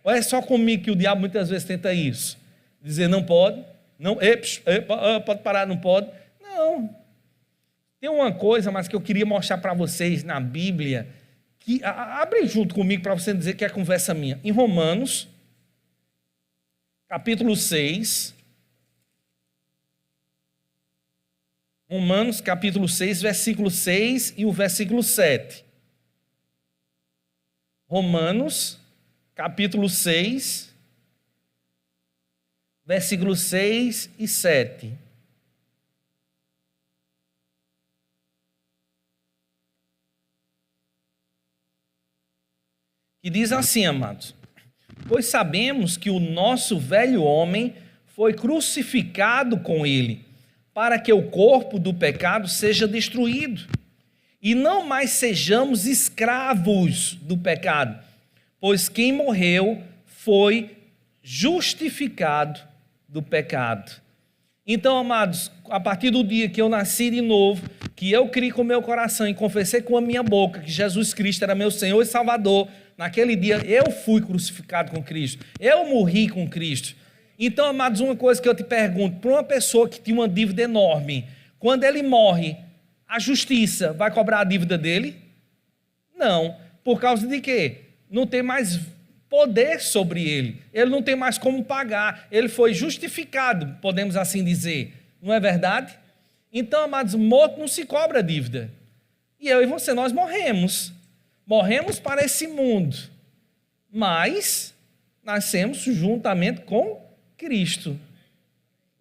Ou é só comigo que o diabo muitas vezes tenta isso? Dizer não pode, não, pode parar, não pode. Não. Tem uma coisa, mas que eu queria mostrar para vocês na Bíblia, que abre junto comigo para você dizer que é conversa minha. Em Romanos, capítulo 6. Romanos, capítulo 6, versículo 6 e o versículo 7. Romanos, capítulo 6, versículos 6 e 7. Que diz assim, amados, pois sabemos que o nosso velho homem foi crucificado com ele, para que o corpo do pecado seja destruído, e não mais sejamos escravos do pecado, pois quem morreu foi justificado do pecado. Então, amados, a partir do dia que eu nasci de novo, que eu criei com o meu coração e confessei com a minha boca que Jesus Cristo era meu Senhor e Salvador, naquele dia eu fui crucificado com Cristo, eu morri com Cristo. Então, amados, uma coisa que eu te pergunto, para uma pessoa que tinha uma dívida enorme, quando ele morre, a justiça vai cobrar a dívida dele? Não. Por causa de quê? Não tem mais poder sobre ele. Ele não tem mais como pagar. Ele foi justificado, podemos assim dizer. Não é verdade? Então, amados, morto não se cobra dívida. E eu e você, nós morremos. Morremos para esse mundo. Mas nascemos juntamente com Cristo.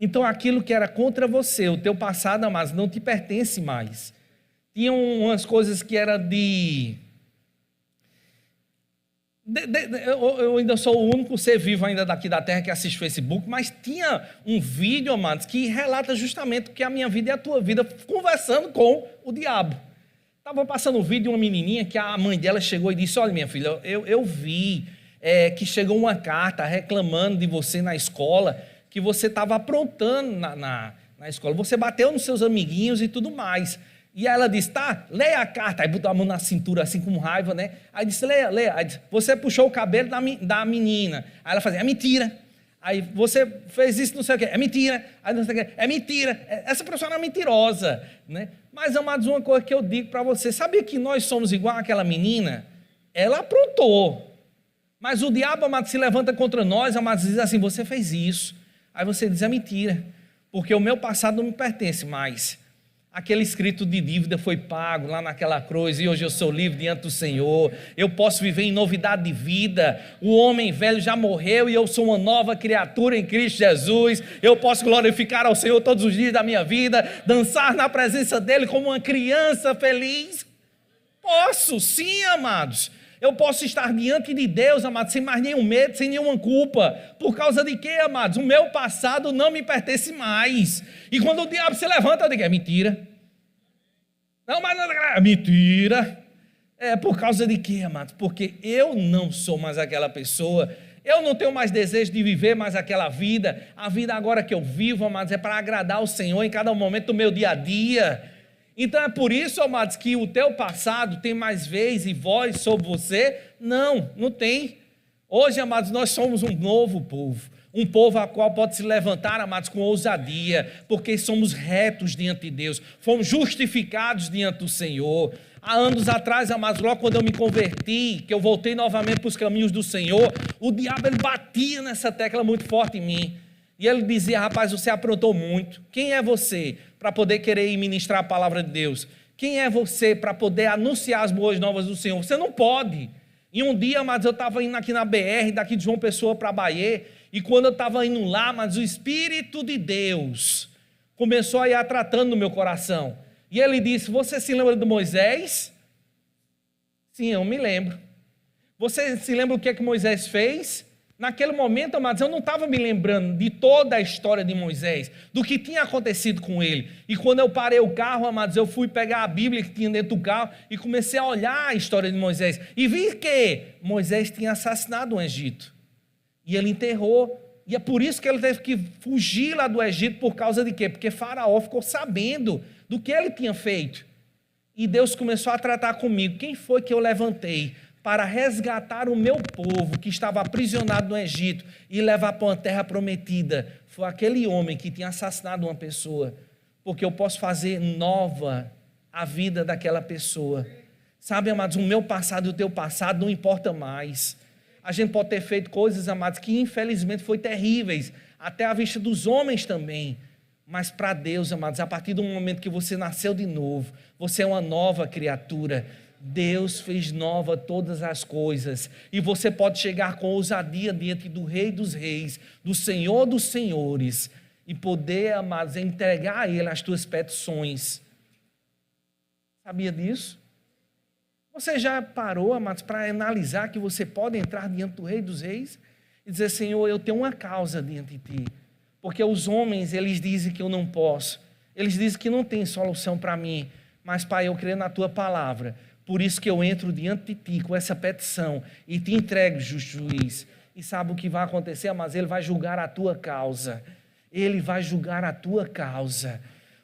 Então, aquilo que era contra você, o teu passado, amados, não te pertence mais. Tinham umas coisas que era eu ainda sou o único ser vivo ainda daqui da terra que assiste Facebook, mas tinha um vídeo, amados, que relata justamente que a minha vida e a tua vida conversando com o diabo. Estava passando um vídeo de uma menininha que a mãe dela chegou e disse: olha, minha filha, eu vi que chegou uma carta reclamando de você na escola, que você estava aprontando na escola, você bateu nos seus amiguinhos e tudo mais. E ela disse: tá, leia a carta. Aí botou a mão na cintura assim com raiva, né? Aí disse: leia. Aí disse: você puxou o cabelo da menina. Aí ela fazia: é mentira. Aí você fez isso, não sei o quê, é mentira. Aí não sei o quê, é mentira. Essa pessoa era mentirosa, né? Mas, amados, uma coisa que eu digo para você: sabia que nós somos igual àquela menina? Ela aprontou. Mas o diabo, amados, se levanta contra nós, amados, diz assim: você fez isso. Aí você diz: é mentira, porque o meu passado não me pertence mais. Aquele escrito de dívida foi pago lá naquela cruz, e hoje eu sou livre diante do Senhor. Eu posso viver em novidade de vida. O homem velho já morreu e eu sou uma nova criatura em Cristo Jesus. Eu posso glorificar ao Senhor todos os dias da minha vida, dançar na presença dEle como uma criança feliz. Posso, sim, amados. Eu posso estar diante de Deus, amados, sem mais nenhum medo, sem nenhuma culpa. Por causa de quê, amados? O meu passado não me pertence mais. E quando o diabo se levanta, eu digo: é mentira. Não, mas não, é mentira. É por causa de quê, amados? Porque eu não sou mais aquela pessoa. Eu não tenho mais desejo de viver mais aquela vida. A vida agora que eu vivo, amados, é para agradar o Senhor em cada momento do meu dia a dia. Então é por isso, amados, que o teu passado tem mais vez e voz sobre você? Não, não tem. Hoje, amados, nós somos um novo povo, um povo a qual pode se levantar, amados, com ousadia, porque somos retos diante de Deus, fomos justificados diante do Senhor. Há anos atrás, amados, logo quando eu me converti, que eu voltei novamente para os caminhos do Senhor, o diabo ele batia nessa tecla muito forte em mim. E ele dizia: rapaz, você aprontou muito. Quem é você para poder querer ir ministrar a palavra de Deus? Quem é você para poder anunciar as boas novas do Senhor? Você não pode. E um dia, amados, eu estava indo aqui na BR, daqui de João Pessoa para Bahia, e quando eu estava indo lá, mas o Espírito de Deus começou a ir tratando no meu coração. E ele disse: você se lembra de Moisés? Sim, eu me lembro. Você se lembra o que é que Moisés fez? Naquele momento, amados, eu não estava me lembrando de toda a história de Moisés, do que tinha acontecido com ele. E quando eu parei o carro, amados, eu fui pegar a Bíblia que tinha dentro do carro e comecei a olhar a história de Moisés. E vi que Moisés tinha assassinado o Egito. E ele enterrou. E é por isso que ele teve que fugir lá do Egito. Por causa de quê? Porque Faraó ficou sabendo do que ele tinha feito. E Deus começou a tratar comigo. Quem foi que eu levantei para resgatar o meu povo que estava aprisionado no Egito e levar para uma terra prometida? Foi aquele homem que tinha assassinado uma pessoa, porque eu posso fazer nova a vida daquela pessoa. Sabe, amados, o meu passado e o teu passado não importa mais. A gente pode ter feito coisas, amados, que infelizmente foi terríveis, até à vista dos homens também. Mas para Deus, amados, a partir do momento que você nasceu de novo, você é uma nova criatura. Deus fez nova todas as coisas, e você pode chegar com ousadia diante do Rei dos Reis, do Senhor dos Senhores, e poder, amados, entregar a Ele as tuas petições. Sabia disso? Você já parou, amados, para analisar que você pode entrar diante do Rei dos Reis e dizer: Senhor, eu tenho uma causa diante de Ti, porque os homens, eles dizem que eu não posso, Eles dizem que não tem solução para mim, mas, Pai, eu creio na Tua palavra. Por isso que eu entro diante de Ti com essa petição e Te entrego, justo juiz. E sabe o que vai acontecer? Mas Ele vai julgar a Tua causa. Ele vai julgar a Tua causa.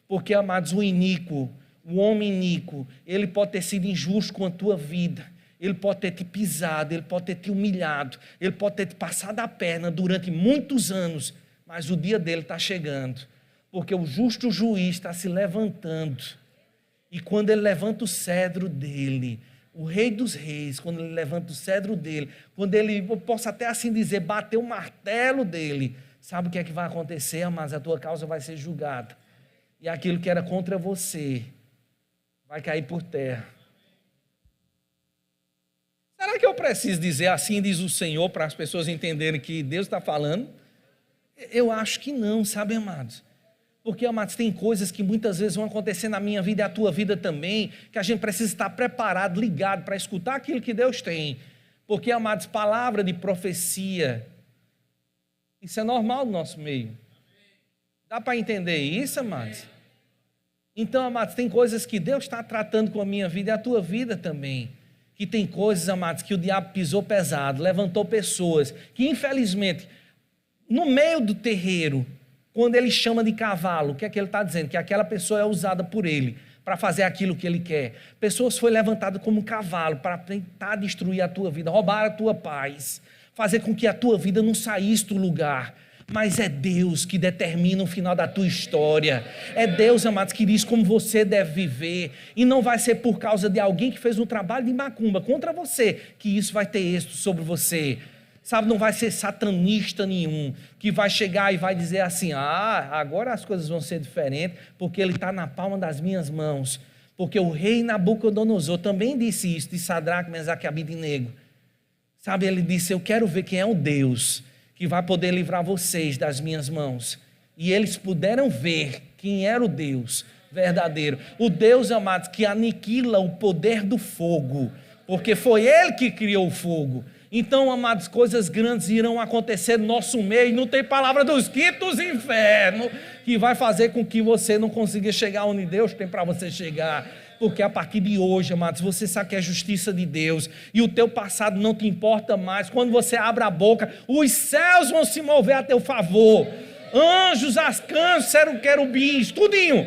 Porque, amados, o iníquo, o homem iníquo, ele pode ter sido injusto com a tua vida. Ele pode ter te pisado, ele pode ter te humilhado, ele pode ter te passado a perna durante muitos anos, mas o dia dele está chegando, porque o justo juiz está se levantando, e quando ele levanta o cedro dele, o rei dos reis, quando ele levanta o cedro dele, quando ele, eu posso até assim dizer, bater o martelo dele, sabe o que é que vai acontecer, mas a tua causa vai ser julgada, e aquilo que era contra você vai cair por terra. Será que eu preciso dizer assim diz o Senhor para as pessoas entenderem que Deus está falando? Eu acho que não, sabe, amados? Porque, amados, tem coisas que muitas vezes vão acontecer na minha vida e a tua vida também, que a gente precisa estar preparado, ligado para escutar aquilo que Deus tem. Porque, amados, palavra de profecia, isso é normal no nosso meio. Dá para entender isso, amados? Então, amados, tem coisas que Deus está tratando com a minha vida e a tua vida também. Que tem coisas, amados, que o diabo pisou pesado, levantou pessoas, que infelizmente, no meio do terreiro, quando ele chama de cavalo, o que é que ele está dizendo? Que aquela pessoa é usada por ele, para fazer aquilo que ele quer. Pessoas foram levantadas como um cavalo, para tentar destruir a tua vida, roubar a tua paz, fazer com que a tua vida não saísse do lugar. Mas é Deus que determina o final da tua história. É Deus, amados, que diz como você deve viver. E não vai ser por causa de alguém que fez um trabalho de macumba contra você que isso vai ter êxito sobre você. Sabe, não vai ser satanista nenhum que vai chegar e vai dizer assim, agora as coisas vão ser diferentes porque ele está na palma das minhas mãos. Porque o rei Nabucodonosor também disse isso, de Sadraque, Mesaque e Abednego. Sabe, ele disse, eu quero ver quem é o Deus que vai poder livrar vocês das minhas mãos. E eles puderam ver quem era o Deus verdadeiro. O Deus, amados, que aniquila o poder do fogo, porque foi Ele que criou o fogo. Então, amados, coisas grandes irão acontecer no nosso meio, não tem palavra dos quintos infernos, que vai fazer com que você não consiga chegar onde Deus tem para você chegar. Porque a partir de hoje, amados, você sabe que é a justiça de Deus e o teu passado não te importa mais. Quando você abre a boca, os céus vão se mover a teu favor, anjos, arcanjos, querubins, tudinho.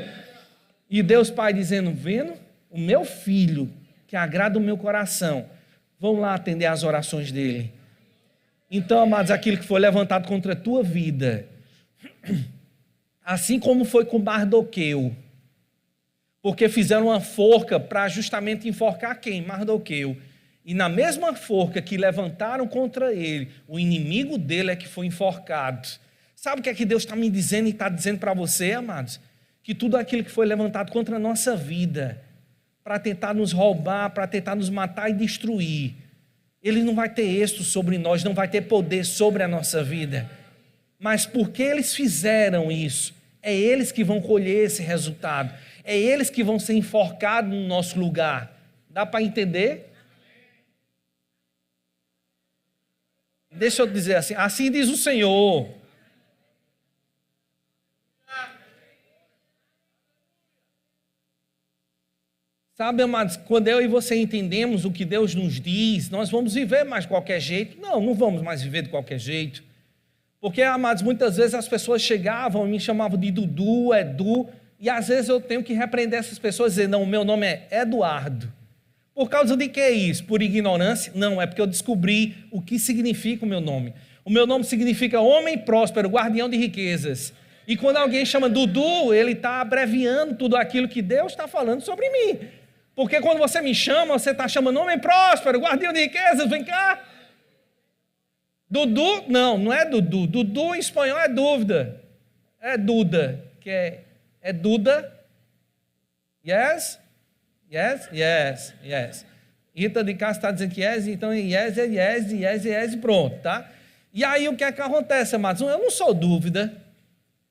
E Deus Pai dizendo, vendo, o meu filho que agrada o meu coração, vão lá atender as orações dele. Então, amados, aquilo que foi levantado contra a tua vida, assim como foi com Mardoqueu, porque fizeram uma forca para justamente enforcar quem? Mardoqueu. E na mesma forca que levantaram contra ele, o inimigo dele é que foi enforcado. Sabe o que é que Deus está me dizendo e está dizendo para você, amados? Que tudo aquilo que foi levantado contra a nossa vida, para tentar nos roubar, para tentar nos matar e destruir, ele não vai ter êxito sobre nós, não vai ter poder sobre a nossa vida. Mas porque eles fizeram isso, é eles que vão colher esse resultado. É eles que vão ser enforcados no nosso lugar. Dá para entender? Deixa eu dizer assim, assim diz o Senhor. Sabe, amados, quando eu e você entendemos o que Deus nos diz, nós vamos viver mais de qualquer jeito? Não, não vamos mais viver de qualquer jeito. Porque, amados, muitas vezes as pessoas chegavam e me chamavam de Dudu, Edu, e às vezes eu tenho que repreender essas pessoas e dizer, não, o meu nome é Eduardo. Por causa de que isso? Por ignorância? Não, é porque eu descobri o que significa o meu nome. O meu nome significa homem próspero, guardião de riquezas. E quando alguém chama Dudu, ele está abreviando tudo aquilo que Deus está falando sobre mim. Porque quando você me chama, você está chamando homem próspero, guardião de riquezas, vem cá. Dudu, não é Dudu. Dudu em espanhol é dúvida. É Duda, que é Duda. Yes? Yes? Yes, yes. Rita de Castro está dizendo que yes, então yes é yes, yes é yes, pronto, tá? E aí o que é que acontece, amados? Eu não sou dúvida.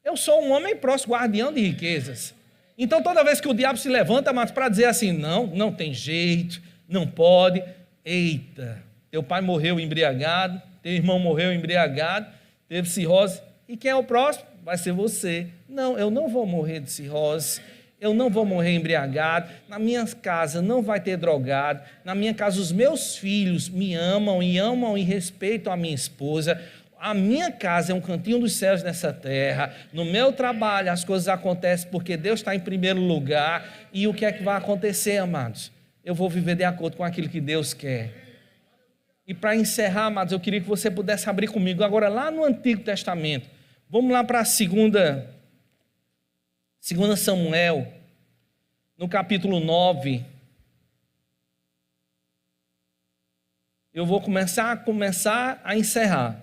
Eu sou um homem próximo, guardião de riquezas. Então toda vez que o diabo se levanta, amados, para dizer assim, não tem jeito, não pode. Eita, teu pai morreu embriagado, teu irmão morreu embriagado, teve cirrose. E quem é o próximo? vai ser você. Não, eu não vou morrer de cirrose, eu não vou morrer embriagado, na minha casa não vai ter drogado, na minha casa os meus filhos me amam e respeitam a minha esposa, a minha casa é um cantinho dos céus nessa terra, no meu trabalho as coisas acontecem porque Deus está em primeiro lugar, e o que é que vai acontecer, amados? Eu vou viver de acordo com aquilo que Deus quer. E para encerrar, amados, eu queria que você pudesse abrir comigo agora lá no Antigo Testamento. Vamos lá para a segunda Samuel, no capítulo 9. Eu vou começar a encerrar.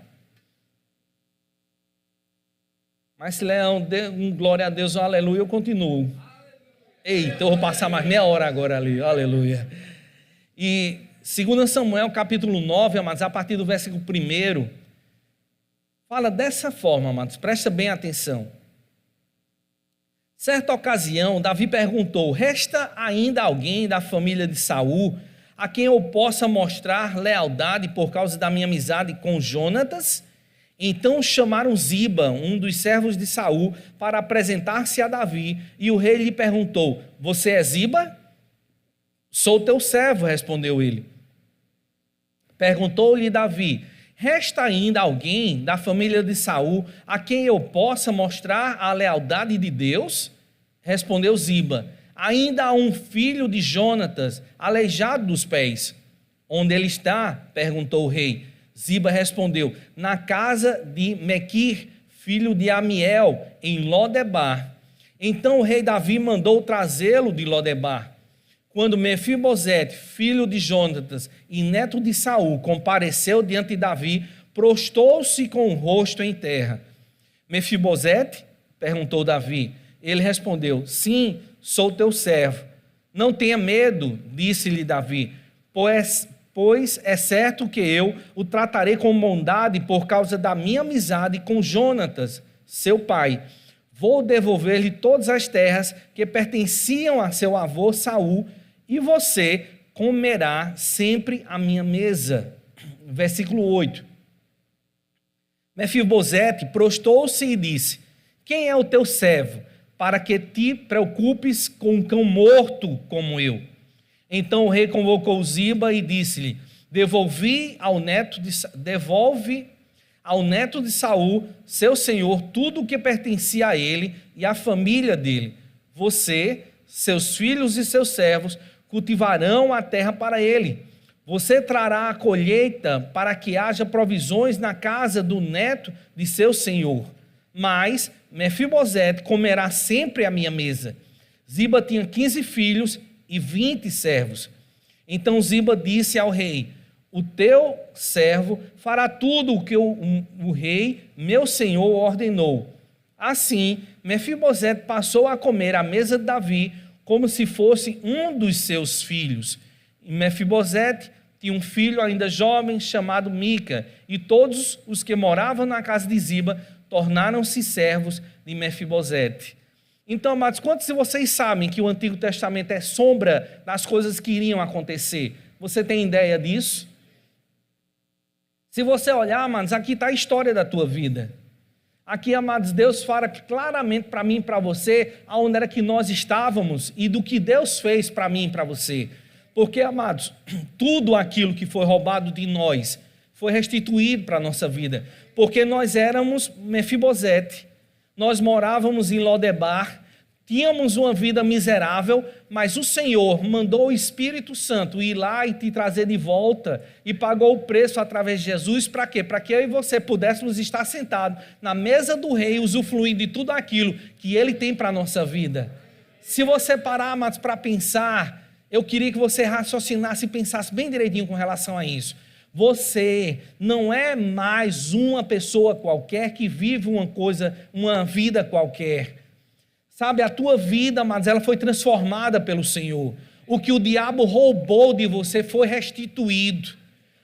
Mas se Leão dê um glória a Deus, um aleluia, eu continuo. Eita, eu vou passar mais meia hora agora ali, aleluia. E 2 Samuel, capítulo 9, amados, a partir do versículo 1, fala dessa forma, amados, presta bem atenção. Certa ocasião, Davi perguntou: resta ainda alguém da família de Saul a quem eu possa mostrar lealdade por causa da minha amizade com Jonatas? Então chamaram Ziba, um dos servos de Saul, para apresentar-se a Davi, e o rei lhe perguntou: você é Ziba? Sou teu servo, respondeu ele. Perguntou-lhe Davi: resta ainda alguém da família de Saul a quem eu possa mostrar a lealdade de Deus? Respondeu Ziba: ainda há um filho de Jonatas, aleijado dos pés. Onde ele está? Perguntou o rei. Ziba respondeu: na casa de Mequir, filho de Amiel, em Lodebar. Então o rei Davi mandou trazê-lo de Lodebar. Quando Mefibosete, filho de Jonatas e neto de Saul, compareceu diante de Davi, prostou-se com o rosto em terra. Mefibosete? Perguntou Davi. Ele respondeu: sim, sou teu servo. Não tenha medo, disse-lhe Davi, pois é certo que eu o tratarei com bondade por causa da minha amizade com Jonatas, seu pai. Vou devolver-lhe todas as terras que pertenciam a seu avô Saul, e você comerá sempre à minha mesa. Versículo 8. Mefibosete prostou-se e disse: quem é o teu servo, para que te preocupes com um cão morto como eu? Então o rei convocou Ziba e disse-lhe: devolve ao neto de Saul, seu senhor, tudo o que pertencia a ele e à família dele. Você, seus filhos e seus servos cultivarão a terra para ele. Você trará a colheita para que haja provisões na casa do neto de seu senhor. Mas Mefibosete comerá sempre à minha mesa. Ziba tinha 15 filhos e 20 servos. Então Ziba disse ao rei: o teu servo fará tudo o que o rei, meu senhor, ordenou. Assim, Mefibosete passou a comer à mesa de Davi como se fosse um dos seus filhos. E Mefibosete tinha um filho ainda jovem chamado Mica, e todos os que moravam na casa de Ziba tornaram-se servos de Mefibosete. Então, amados, quantos de vocês sabem que o Antigo Testamento é sombra das coisas que iriam acontecer? Você tem ideia disso? Se você olhar, amados, aqui está a história da tua vida. Aqui, amados, Deus fala claramente para mim e para você aonde era que nós estávamos e do que Deus fez para mim e para você. Porque, amados, tudo aquilo que foi roubado de nós foi restituído para a nossa vida. Porque nós éramos Mefibosete, nós morávamos em Lodebar, tínhamos uma vida miserável, mas o Senhor mandou o Espírito Santo ir lá e te trazer de volta e pagou o preço através de Jesus. Para quê? Para que eu e você pudéssemos estar sentados na mesa do rei, usufruindo de tudo aquilo que ele tem para a nossa vida. Se você parar, amados, para pensar, eu queria que você raciocinasse e pensasse bem direitinho com relação a isso. Você não é mais uma pessoa qualquer que vive uma vida qualquer. Sabe, a tua vida, mas ela foi transformada pelo Senhor. O que o diabo roubou de você foi restituído.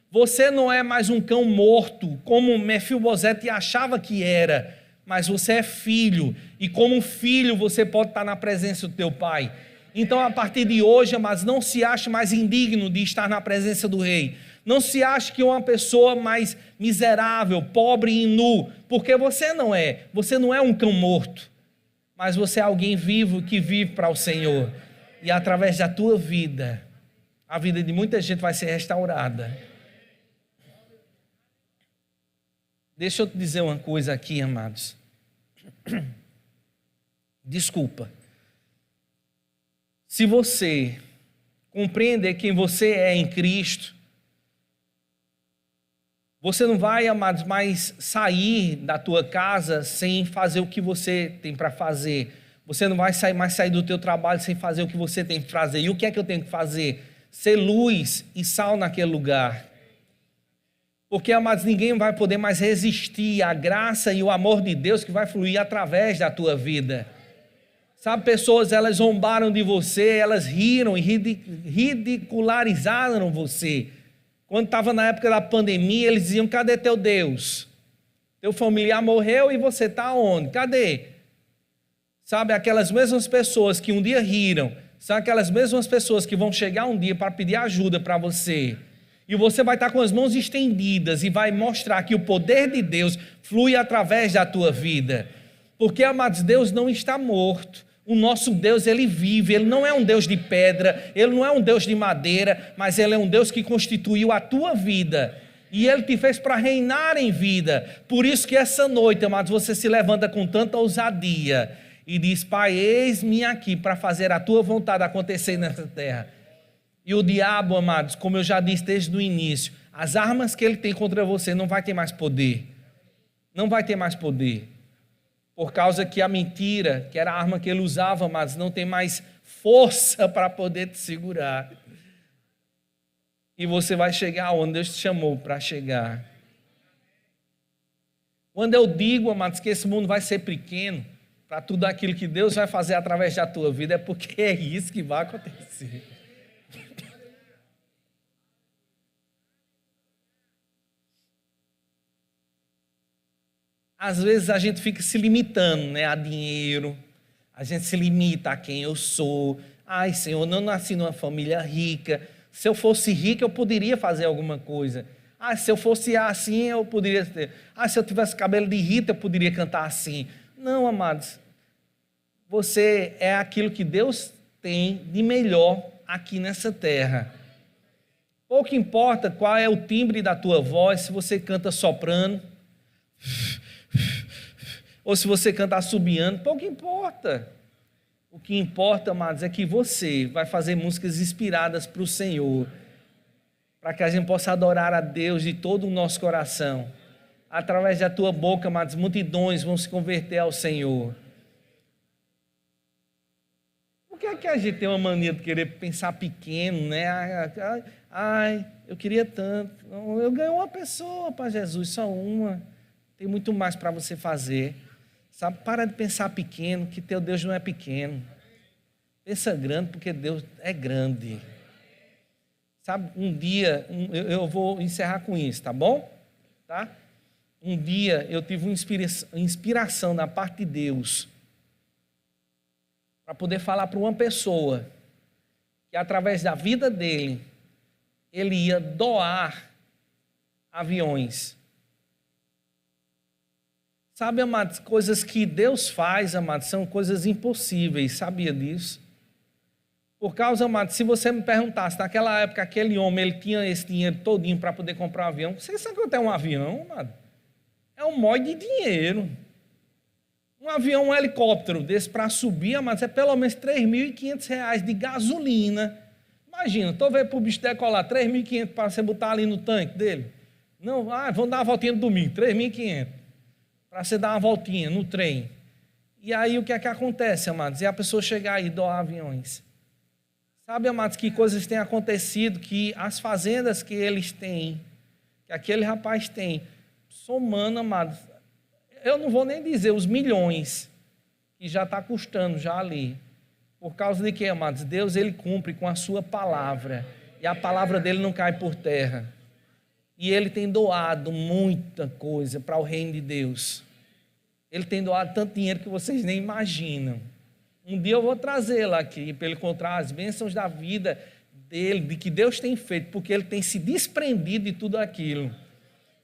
Você não é mais um cão morto, como Mefibosete achava que era, mas você é filho, e como filho você pode estar na presença do teu pai. Então, a partir de hoje, mas não se ache mais indigno de estar na presença do rei, Não se ache que é uma pessoa mais miserável, pobre e nu, porque você não é. Você não é um cão morto, mas você é alguém vivo que vive para o Senhor. E através da tua vida, a vida de muita gente vai ser restaurada. Deixa eu te dizer uma coisa aqui, amados. Desculpa. Se você compreender quem você é em Cristo, você não vai, amados, mais sair da tua casa sem fazer o que você tem para fazer. Você não vai mais sair do teu trabalho sem fazer o que você tem que fazer. E o que é que eu tenho que fazer? Ser luz e sal naquele lugar. Porque, amados, ninguém vai poder mais resistir à graça e o amor de Deus que vai fluir através da tua vida. Sabe, pessoas, elas zombaram de você, elas riram e ridicularizaram você. Quando estava na época da pandemia, eles diziam: cadê teu Deus? Teu familiar morreu e você está onde? Cadê? Sabe, aquelas mesmas pessoas que um dia riram, são aquelas mesmas pessoas que vão chegar um dia para pedir ajuda para você. E você vai estar com as mãos estendidas e vai mostrar que o poder de Deus flui através da tua vida. Porque, amados, Deus não está morto. O nosso Deus, Ele vive. Ele não é um Deus de pedra, Ele não é um Deus de madeira, mas Ele é um Deus que constituiu a tua vida. E Ele te fez para reinar em vida. Por isso que essa noite, amados, você se levanta com tanta ousadia e diz: Pai, eis-me aqui para fazer a tua vontade acontecer nessa terra. E o diabo, amados, como eu já disse desde o início, as armas que ele tem contra você não vai ter mais poder. Não vai ter mais poder. Por causa que a mentira, que era a arma que ele usava, mas não tem mais força para poder te segurar. E você vai chegar onde Deus te chamou para chegar. Quando eu digo, amados, que esse mundo vai ser pequeno para tudo aquilo que Deus vai fazer através da tua vida, é porque é isso que vai acontecer. Às vezes a gente fica se limitando, né, a dinheiro, a gente se limita a quem eu sou. Ai, Senhor, eu não nasci numa família rica. Se eu fosse rico, eu poderia fazer alguma coisa. Ah, se eu fosse assim, eu poderia ter. Ah, se eu tivesse cabelo de Rita, eu poderia cantar assim. Não, amados. Você é aquilo que Deus tem de melhor aqui nessa terra. Pouco importa qual é o timbre da tua voz, se você canta soprano, ou se você canta assobiando, pouco importa. O que importa, amados, é que você vai fazer músicas inspiradas para o Senhor, para que a gente possa adorar a Deus de todo o nosso coração. Através da tua boca, amados, multidões vão se converter ao Senhor. Por que é que a gente tem uma mania de querer pensar pequeno, né? Ai, eu queria tanto. Eu ganhei uma pessoa para Jesus, só uma. Tem muito mais para você fazer. Sabe, para de pensar pequeno, que teu Deus não é pequeno. Pensa grande, porque Deus é grande. Sabe, um dia, eu vou encerrar com isso, tá bom? Tá? Um dia eu tive uma inspiração da parte de Deus para poder falar para uma pessoa que através da vida dele, ele ia doar aviões. Sabe, amados, coisas que Deus faz, amados, são coisas impossíveis, sabia disso? Por causa, amados, se você me perguntasse, naquela época, aquele homem, ele tinha esse dinheiro todinho para poder comprar um avião. Você sabe quanto é um avião, amado? É um monte de dinheiro. Um avião, um helicóptero desse para subir, amados, é pelo menos R$3.500 de gasolina. Imagina, estou vendo para o bicho decolar, 3.500 para você botar ali no tanque dele. Não, vamos dar uma voltinha no domingo, 3.500. Para você dar uma voltinha no trem. E aí o que é que acontece, amados? E a pessoa chegar aí e doar aviões. Sabe, amados, que coisas têm acontecido, que as fazendas que eles têm, que aquele rapaz tem, somando, amados, eu não vou nem dizer os milhões que já está custando já ali. Por causa de quê, amados? Deus, ele cumpre com a sua palavra. E a palavra dele não cai por terra. E ele tem doado muita coisa para o reino de Deus. Ele tem doado tanto dinheiro que vocês nem imaginam. Um dia eu vou trazê-lo aqui para ele encontrar as bênçãos da vida dele, de que Deus tem feito, porque ele tem se desprendido de tudo aquilo.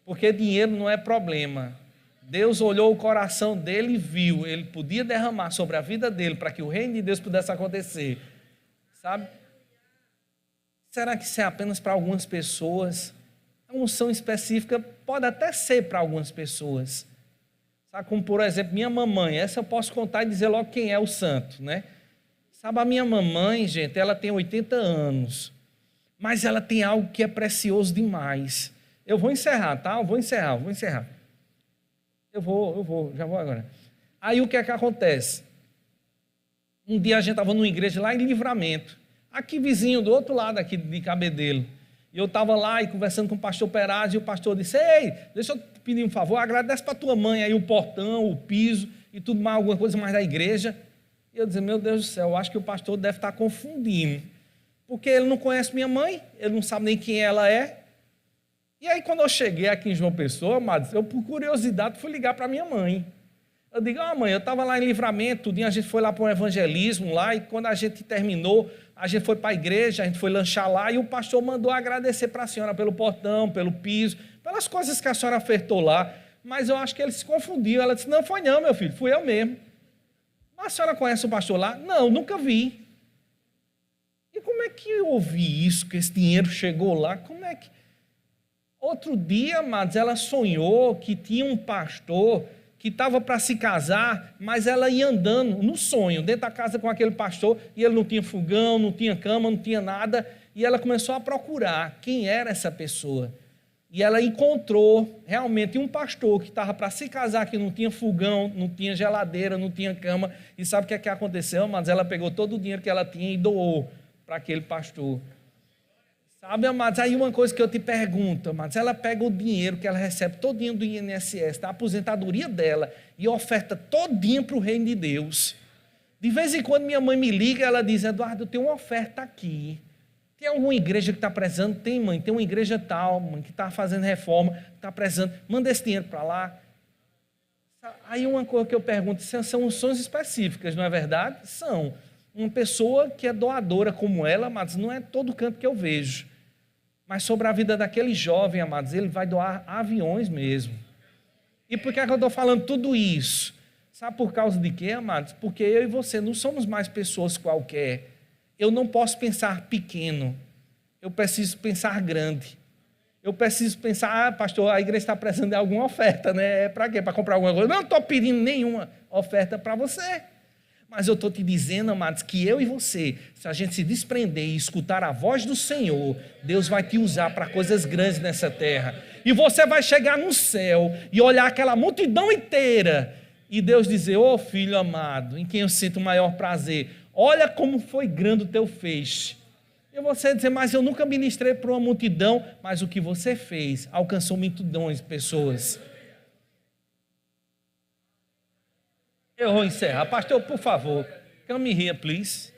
Porque dinheiro não é problema. Deus olhou o coração dele e viu, ele podia derramar sobre a vida dele para que o reino de Deus pudesse acontecer. Sabe? Será que isso é apenas para algumas pessoas? A unção específica pode até ser para algumas pessoas. Sabe, como por exemplo, minha mamãe, essa eu posso contar e dizer logo quem é o santo, né? Sabe, a minha mamãe, gente, ela tem 80 anos, mas ela tem algo que é precioso demais. Eu vou encerrar, tá? Eu vou encerrar. Já vou agora. Aí o que é que acontece? Um dia a gente estava numa igreja lá em Livramento, aqui vizinho, do outro lado aqui de Cabedelo. E eu estava lá e conversando com o pastor Perazzi, e o pastor disse: ei, deixa eu te pedir um favor, agradece para tua mãe aí o portão, o piso e tudo mais, alguma coisa mais da igreja. E eu disse: meu Deus do céu, eu acho que o pastor deve estar confundindo, porque ele não conhece minha mãe, ele não sabe nem quem ela é. E aí quando eu cheguei aqui em João Pessoa, amados, eu por curiosidade fui ligar para minha mãe. Eu digo: mãe, eu estava lá em Livramento, a gente foi lá para um evangelismo lá, e quando a gente terminou, a gente foi para a igreja, a gente foi lanchar lá, e o pastor mandou agradecer para a senhora pelo portão, pelo piso, pelas coisas que a senhora ofertou lá, mas eu acho que ele se confundiu. Ela disse: não, foi não, meu filho, fui eu mesmo. Mas a senhora conhece o pastor lá? Não, nunca vi. E como é que eu ouvi isso, que esse dinheiro chegou lá? Como é que... Outro dia, amados, ela sonhou que tinha um pastor que estava para se casar, mas ela ia andando no sonho, dentro da casa com aquele pastor, e ele não tinha fogão, não tinha cama, não tinha nada, e ela começou a procurar quem era essa pessoa. E ela encontrou realmente um pastor que estava para se casar, que não tinha fogão, não tinha geladeira, não tinha cama, e sabe o que é que aconteceu? Mas ela pegou todo o dinheiro que ela tinha e doou para aquele pastor. Sabe, amados, aí uma coisa que eu te pergunto, amados, ela pega o dinheiro que ela recebe todinho do INSS, da aposentadoria dela, e oferta todinho para o reino de Deus. De vez em quando minha mãe me liga, ela diz: Eduardo, eu tenho uma oferta aqui. Tem alguma igreja que está precisando? Tem, mãe, tem uma igreja tal, mãe, que está fazendo reforma, está precisando, manda esse dinheiro para lá. Aí uma coisa que eu pergunto: são unções específicas, não é verdade? São. Uma pessoa que é doadora como ela, amados, não é todo canto que eu vejo. Mas sobre a vida daquele jovem, amados, ele vai doar aviões mesmo. E por que é que eu estou falando tudo isso? Sabe por causa de quê, amados? Porque eu e você não somos mais pessoas qualquer. Eu não posso pensar pequeno. Eu preciso pensar grande. Eu preciso pensar: pastor, a igreja está precisando de alguma oferta, né? É para quê? Para comprar alguma coisa? Não estou pedindo nenhuma oferta para você. Mas eu estou te dizendo, amados, que eu e você, se a gente se desprender e escutar a voz do Senhor, Deus vai te usar para coisas grandes nessa terra. E você vai chegar no céu e olhar aquela multidão inteira e Deus dizer: ô filho amado, em quem eu sinto o maior prazer, olha como foi grande o teu feixe. E você dizer: mas eu nunca ministrei para uma multidão, mas o que você fez alcançou multidões de pessoas. Eu vou encerrar. Pastor, por favor, come here, please.